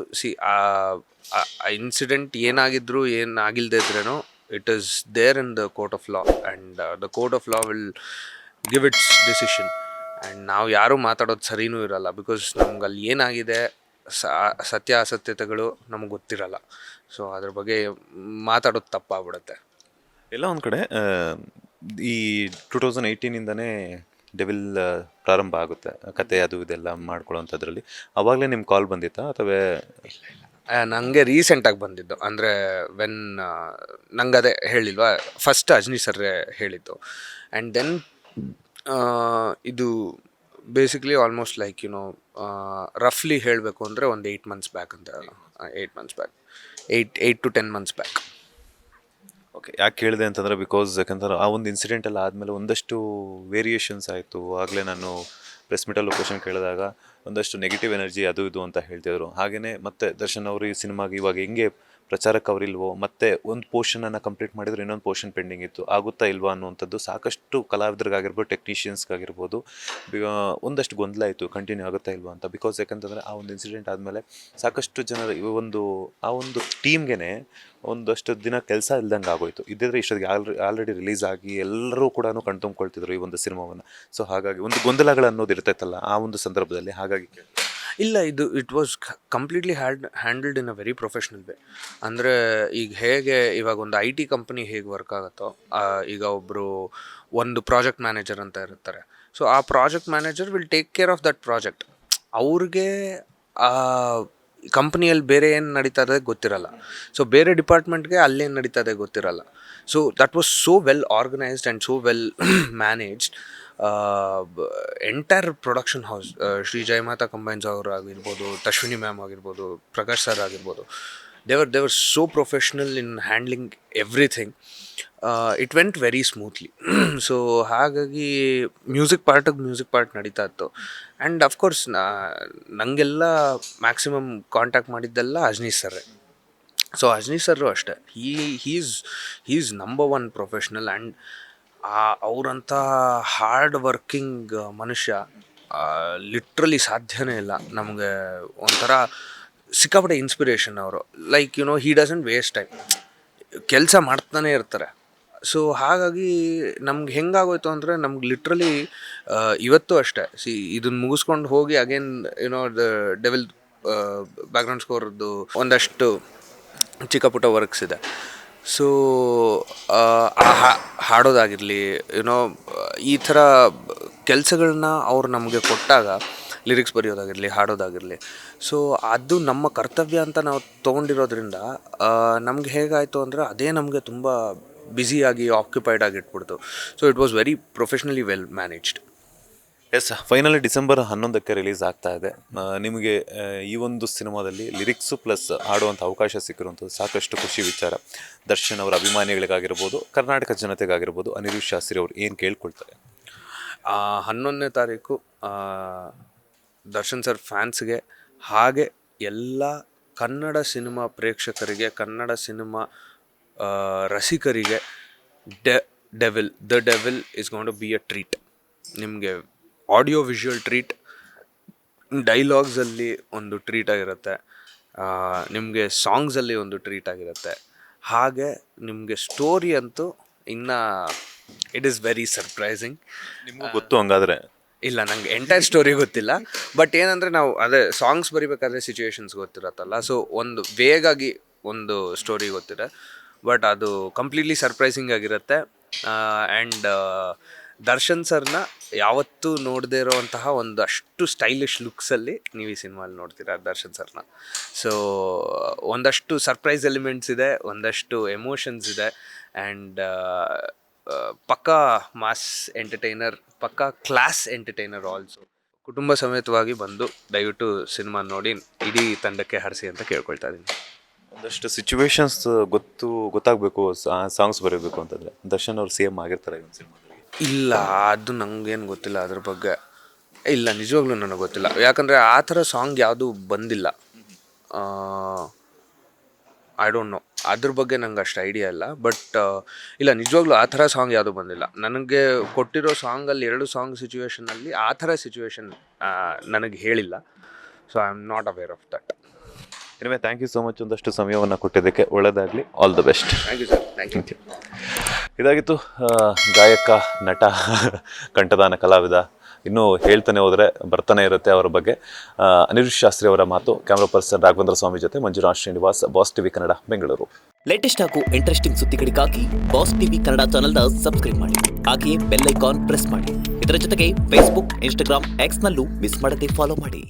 ಆ incident ಏನಾಗಿದ್ರು ಏನಾಗಿಲ್ಲದೆ ಇದ್ರೇನೋ it is there in the court of law, and the court of law will give its decision. And ನಾವು ಯಾರೂ ಮಾತಾಡೋದು ಸರಿನೂ ಇರಲ್ಲ, ಬಿಕಾಸ್ ನಮ್ಗೆ ಅಲ್ಲಿ ಏನಾಗಿದೆ ಸತ್ಯಾಸತ್ಯತೆಗಳು ನಮಗೆ ಗೊತ್ತಿರಲ್ಲ. ಸೊ ಅದ್ರ ಬಗ್ಗೆ ಮಾತಾಡೋದು ತಪ್ಪಾಗ್ಬಿಡುತ್ತೆ. ಎಲ್ಲ ಒಂದು ಕಡೆ ಈ 2018ಇಂದನೇ ಡೆವಿಲ್ ಪ್ರಾರಂಭ ಆಗುತ್ತೆ ಕತೆ, ಅದು ಇದೆಲ್ಲ ಮಾಡ್ಕೊಳ್ಳೋವಂಥದ್ರಲ್ಲಿ. ಆವಾಗಲೇ ನಿಮ್ಮ ಕಾಲ್ ಬಂದಿತ್ತಾ ಅಥವಾ? ನನಗೆ ರೀಸೆಂಟಾಗಿ ಬಂದಿದ್ದು, ಅಂದರೆ ವೆನ್ ನಂಗೆ ಅದೇ ಹೇಳಿಲ್ವಾ, ಫಸ್ಟ್ ಅಜ್ನಿ ಸರ್ರೇ ಹೇಳಿದ್ದು. ಆ್ಯಂಡ್ ದೆನ್ ಇದು ಬೇಸಿಕ್ಲಿ ಆಲ್ಮೋಸ್ಟ್ ಲೈಕ್ ಯುನೋ ರಫ್ಲಿ ಹೇಳಬೇಕು ಅಂದರೆ ಒಂದು 8 months ಬ್ಯಾಕ್ ಅಂತ. 8 months back, 8 to 10 months back. Okay, ಯಾಕೆ ಕೇಳಿದೆ ಅಂತಂದರೆ ಯಾಕಂದ್ರೆ ಆ ಒಂದು ಇನ್ಸಿಡೆಂಟ್ ಎಲ್ಲ ಆದಮೇಲೆ ಒಂದಷ್ಟು ವೇರಿಯೇಷನ್ಸ್ ಆಯಿತು. ಆಗಲೇ ನಾನು ಪ್ರೆಸ್ ಮೀಟಲ್ಲಿ ಲೊಕೇಶನ್ ಕೇಳಿದಾಗ ಒಂದಷ್ಟು ನೆಗೆಟಿವ್ ಎನರ್ಜಿ ಅದು ಇದು ಅಂತ ಹೇಳ್ತಿದ್ರು. ಹಾಗೆಯೇ ಮತ್ತು ದರ್ಶನ್ ಅವರು ಈ ಸಿನಿಮಾಗೆ ಇವಾಗ ಹೆಂಗೆ ಪ್ರಚಾರಕ್ಕೆ ಅವರಿಲ್ವೋ, ಮತ್ತು ಒಂದು ಪೋರ್ಷನನ್ನು ಕಂಪ್ಲೀಟ್ ಮಾಡಿದ್ರು ಇನ್ನೊಂದು ಪೋರ್ಷನ್ ಪೆಂಡಿಂಗ್ ಇತ್ತು, ಆಗುತ್ತಾ ಇಲ್ವಾ ಅನ್ನುವಂಥದ್ದು ಸಾಕಷ್ಟು ಕಲಾವಿದರಿಗಾಗಿರ್ಬೋದು, ಟೆಕ್ನಿಷಿಯನ್ಸ್ಗಾಗಿರ್ಬೋದು ಒಂದಷ್ಟು ಗೊಂದಲ ಇತ್ತು, ಕಂಟಿನ್ಯೂ ಆಗುತ್ತಾ ಇಲ್ವಾ ಅಂತ. ಬಿಕಾಸ್ ಯಾಕಂತಂದರೆ ಆ ಒಂದು ಇನ್ಸಿಡೆಂಟ್ ಆದಮೇಲೆ ಸಾಕಷ್ಟು ಜನರು ಆ ಒಂದು ಟೀಮ್ಗೆ ಒಂದಷ್ಟು ದಿನ ಕೆಲಸ ಇಲ್ದಂಗೆ ಆಗೋಯ್ತು. ಇದ್ದಿದ್ರೆ ಇಷ್ಟೊತ್ತಿಗೆ ಆಲ್ರೆಡಿ ರಿಲೀಸ್ ಆಗಿ ಎಲ್ಲರೂ ಕೂಡ ಕಣ್ತುಂಬ್ಕೊಳ್ತಿದ್ರು ಈ ಒಂದು ಸಿನಿಮಾವನ್ನು. ಸೊ ಹಾಗಾಗಿ ಒಂದು ಗೊಂದಲಗಳು ಅನ್ನೋದು ಇರ್ತೈತಲ್ಲ ಆ ಒಂದು ಸಂದರ್ಭದಲ್ಲಿ, ಹಾಗಾಗಿ ಇಲ್ಲ, it was completely handled in a very professional way. ಅಂದರೆ ಈಗ ಹೇಗೆ ಇವಾಗ ಒಂದು IT ಕಂಪನಿ ಹೇಗೆ ವರ್ಕ್ ಆಗುತ್ತೋ, ಈಗ ಒಂದು ಪ್ರಾಜೆಕ್ಟ್ ಮ್ಯಾನೇಜರ್ ಅಂತ ಇರ್ತಾರೆ. ಸೊ ಆ project manager will take care of that project. ಅವ್ರಿಗೆ ಕಂಪ್ನಿಯಲ್ಲಿ ಬೇರೆ ಏನು ನಡೀತದೆ ಗೊತ್ತಿರಲ್ಲ, ಸೊ ಬೇರೆ ಡಿಪಾರ್ಟ್ಮೆಂಟ್ಗೆ ಅಲ್ಲೇನು ನಡೀತದೆ ಗೊತ್ತಿರಲ್ಲ. So that was so well organised and so well managed. Entire production house, Shri Jayamata combines ಅವರು ಆಗಿರ್ಬೋದು, ತಶ್ವಿನಿ ಮ್ಯಾಮ್ ಆಗಿರ್ಬೋದು, ಪ್ರಕಾಶ್ ಸರ್ ಆಗಿರ್ಬೋದು, they were so professional in handling everything. It went very smoothly. So ಹಾಗಾಗಿ ಮ್ಯೂಸಿಕ್ ಪಾರ್ಟ್ ನಡೀತಾ ಇತ್ತು. ಆ್ಯಂಡ್ ಅಫ್ಕೋರ್ಸ್ ನನಗೆಲ್ಲ maximum contact ಮಾಡಿದ್ದೆಲ್ಲ ಅಜ್ನೀಶ್ ಸರ್ರೆ. ಸೊ ಅಜ್ನೀಶ್ ಸರ್ರು ಅಷ್ಟೇ, is number one professional. And ಅವರಂಥ ಹಾರ್ಡ್ ವರ್ಕಿಂಗ್ ಮನುಷ್ಯ ಲಿಟ್ರಲಿ ಸಾಧ್ಯನೇ ಇಲ್ಲ. ನಮಗೆ ಒಂಥರ ಸಿಕ್ಕಾಪಟ್ಟೆ ಇನ್ಸ್ಪಿರೇಷನ್ ಅವರು. Like he doesn't waste time, ಕೆಲಸ ಮಾಡ್ತಾನೆ ಇರ್ತಾರೆ. ಸೊ ಹಾಗಾಗಿ ನಮ್ಗೆ ಹೆಂಗಾಗೋಯ್ತು ಅಂದರೆ, ನಮ್ಗೆ ಲಿಟ್ರಲಿ ಇವತ್ತು ಅಷ್ಟೇ ಇದನ್ನು ಮುಗಿಸ್ಕೊಂಡು ಹೋಗಿ ಅಗೇನ್ ದ ಡೆವಿಲ್ ಬ್ಯಾಕ್ಗ್ರೌಂಡ್ ಸ್ಕೋರ್ದು ಒಂದಷ್ಟು ಚಿಕ್ಕ ಪುಟ್ಟ ವರ್ಕ್ಸ್ ಇದೆ. ಸೊ ಹಾಡೋದಾಗಿರಲಿ, ಈ ಥರ ಕೆಲಸಗಳನ್ನ ಅವ್ರು ನಮಗೆ ಕೊಟ್ಟಾಗ, ಲಿರಿಕ್ಸ್ ಬರೆಯೋದಾಗಿರಲಿ, ಹಾಡೋದಾಗಿರಲಿ, ಸೊ ಅದು ನಮ್ಮ ಕರ್ತವ್ಯ ಅಂತ ನಾವು ತೊಗೊಂಡಿರೋದ್ರಿಂದ ನಮ್ಗೆ ಹೇಗಾಯಿತು ಅಂದರೆ ಅದೇ ನಮಗೆ ತುಂಬ ಬ್ಯುಸಿಯಾಗಿ ಆಕ್ಯುಪೈಡ್ ಆಗಿಟ್ಬಿಡ್ತು. So it was very professionally well managed. Yes, finally December 11ಕ್ಕೆ ರಿಲೀಸ್ ಆಗ್ತಾ ಇದೆ. ನಿಮಗೆ ಈ ಒಂದು ಸಿನಿಮಾದಲ್ಲಿ ಲಿರಿಕ್ಸು ಪ್ಲಸ್ ಹಾಡುವಂಥ ಅವಕಾಶ ಸಿಕ್ಕಿರುವಂಥದ್ದು ಸಾಕಷ್ಟು ಖುಷಿ ವಿಚಾರ. ದರ್ಶನ್ ಅವರ ಅಭಿಮಾನಿಗಳಿಗಾಗಿರ್ಬೋದು, ಕರ್ನಾಟಕ ಜನತೆಗಾಗಿರ್ಬೋದು, ಅನಿರುದ್ಧ್ ಶಾಸ್ತ್ರಿ ಅವರು ಏನು ಕೇಳ್ಕೊಳ್ತಾರೆ? 11ನೇ ತಾರೀಕು ದರ್ಶನ್ ಸರ್ ಫ್ಯಾನ್ಸ್ಗೆ, ಹಾಗೆ ಎಲ್ಲ ಕನ್ನಡ ಸಿನಿಮಾ ಪ್ರೇಕ್ಷಕರಿಗೆ, ಕನ್ನಡ ಸಿನಿಮಾ ರಸಿಕರಿಗೆ the Devil is going to be a treat. ನಿಮಗೆ ಆಡಿಯೋ ವಿಜುವಲ್ ಟ್ರೀಟ್, ಡೈಲಾಗ್ಸಲ್ಲಿ ಒಂದು ಟ್ರೀಟ್ ಆಗಿರುತ್ತೆ, ನಿಮಗೆ ಸಾಂಗ್ಸಲ್ಲಿ ಒಂದು ಟ್ರೀಟ್ ಆಗಿರುತ್ತೆ. ಹಾಗೆ ನಿಮಗೆ ಸ್ಟೋರಿ ಅಂತೂ ಇನ್ನು ಇಟ್ ಈಸ್ ವೆರಿ ಸರ್ಪ್ರೈಸಿಂಗ್. ನಿಮಗೂ ಗೊತ್ತು ಹಂಗಾದರೆ? ಇಲ್ಲ, ನಂಗೆ ಎಂಟೈರ್ ಸ್ಟೋರಿ ಗೊತ್ತಿಲ್ಲ. ಬಟ್ ಏನಂದರೆ, ನಾವು ಅದೇ ಸಾಂಗ್ಸ್ ಬರಿಬೇಕಾದ್ರೆ ಸಿಚುವೇಶನ್ಸ್ ಗೊತ್ತಿರತ್ತಲ್ಲ, ಸೊ ಒಂದು ವೇಗಾಗಿ ಒಂದು ಸ್ಟೋರಿ ಗೊತ್ತಿದೆ. ಬಟ್ ಅದು ಕಂಪ್ಲೀಟ್ಲಿ ಸರ್ಪ್ರೈಸಿಂಗ್ ಆಗಿರುತ್ತೆ. ಆ್ಯಂಡ್ ದರ್ಶನ್ ಸರ್ನ ಯಾವತ್ತೂ ನೋಡದೇ ಇರೋವಂತಹ ಒಂದಷ್ಟು ಸ್ಟೈಲಿಶ್ ಲುಕ್ಸಲ್ಲಿ ನೀವು ಈ ಸಿನಿಮಾಲ್ಲಿ ನೋಡ್ತೀರಾ ದರ್ಶನ್ ಸರ್ನ. ಸೊ ಒಂದಷ್ಟು ಸರ್ಪ್ರೈಸ್ ಎಲಿಮೆಂಟ್ಸ್ ಇದೆ, ಒಂದಷ್ಟು ಎಮೋಷನ್ಸ್ ಇದೆ. ಆ್ಯಂಡ್ ಪಕ್ಕಾ ಮಾಸ್ ಎಂಟರ್ಟೈನರ್, ಪಕ್ಕಾ ಕ್ಲಾಸ್ ಎಂಟರ್ಟೈನರ್ ಆಲ್ಸೋ. ಕುಟುಂಬ ಸಮೇತವಾಗಿ ಬಂದು ದಯವಿಟ್ಟು ಸಿನಿಮಾ ನೋಡಿ ಇಡೀ ತಂಡಕ್ಕೆ ಹರಿಸಿ ಅಂತ ಕೇಳ್ಕೊಳ್ತಾ ಇದ್ದೀನಿ. ಒಂದಷ್ಟು ಸಿಚುವೇಶನ್ಸ್ ಗೊತ್ತಾಗಬೇಕು, ಸಾಂಗ್ಸ್ ಬರೀಬೇಕು ಅಂತಂದರೆ ದರ್ಶನ್ ಅವ್ರು ಸೇಮ್ ಆಗಿರ್ತಾರೆ ಈ ಒಂದು ಸಿನಿಮಾದಲ್ಲಿ? ಇಲ್ಲ, ಅದು ನನಗೇನು ಗೊತ್ತಿಲ್ಲ ಅದ್ರ ಬಗ್ಗೆ. ಇಲ್ಲ, ನಿಜವಾಗ್ಲೂ ನನಗೆ ಗೊತ್ತಿಲ್ಲ. ಯಾಕಂದರೆ ಆ ಥರ ಸಾಂಗ್ ಯಾವುದೂ ಬಂದಿಲ್ಲ. ಐ ಡೋಂಟ್ ನೋ, ಅದ್ರ ಬಗ್ಗೆ ನಂಗೆ ಅಷ್ಟು ಐಡಿಯಾ ಇಲ್ಲ. ಬಟ್ ಇಲ್ಲ, ನಿಜವಾಗ್ಲೂ ಆ ಥರ ಸಾಂಗ್ ಯಾವುದೂ ಬಂದಿಲ್ಲ. ನನಗೆ ಕೊಟ್ಟಿರೋ ಸಾಂಗಲ್ಲಿ 2 ಸಾಂಗ್ ಸಿಚುವೇಷನಲ್ಲಿ ಆ ಥರ ಸಿಚುವೇಶನ್ ನನಗೆ ಹೇಳಿಲ್ಲ. So I am not aware of that. Anyway, thank you so much ಒಂದಷ್ಟು ಸಮಯವನ್ನು ಕೊಟ್ಟಿದ್ದಕ್ಕೆ. ಒಳ್ಳೆಯದಾಗಲಿ, all the best. Thank you sir. Thank you. ಇದಾಗಿತ್ತು ಗಾಯಕ, ನಟ, ಕಂಠದಾನ ಕಲಾವಿದ, ಇನ್ನೂ ಹೇಳ್ತಾನೆ ಹೋದರೆ ಬರ್ತಾನೆ ಇರುತ್ತೆ ಅವರ ಬಗ್ಗೆ. ಅನಿರುದ್ಧ್ ಶಾಸ್ತ್ರಿ ಅವರ ಮಾತು. ಕ್ಯಾಮ್ರಾ ಪರ್ಸನ್ ರಾಘವೇಂದ್ರ ಸ್ವಾಮಿ ಜೊತೆ Manjunath Srinivas, boss TV Kannada, Bengaluru. Latest ಹಾಗೂ ಇಂಟ್ರೆಸ್ಟಿಂಗ್ ಸುದ್ದಿಗಳಿಗಾಗಿ ಬಾಸ್ ಟಿವಿ ಕನ್ನಡ ಚಾನೆಲ್ನ ಸಬ್ಸ್ಕ್ರೈಬ್ ಮಾಡಿ. ಹಾಗೆಯೇ ಬೆಲ್ ಐಕಾನ್ ಪ್ರೆಸ್ ಮಾಡಿ. ಇದರ ಜೊತೆಗೆ ಫೇಸ್ಬುಕ್, ಇನ್ಸ್ಟಾಗ್ರಾಮ್, ಎಕ್ಸ್ನಲ್ಲೂ ಮಿಸ್ ಮಾಡದೆ ಫಾಲೋ ಮಾಡಿ.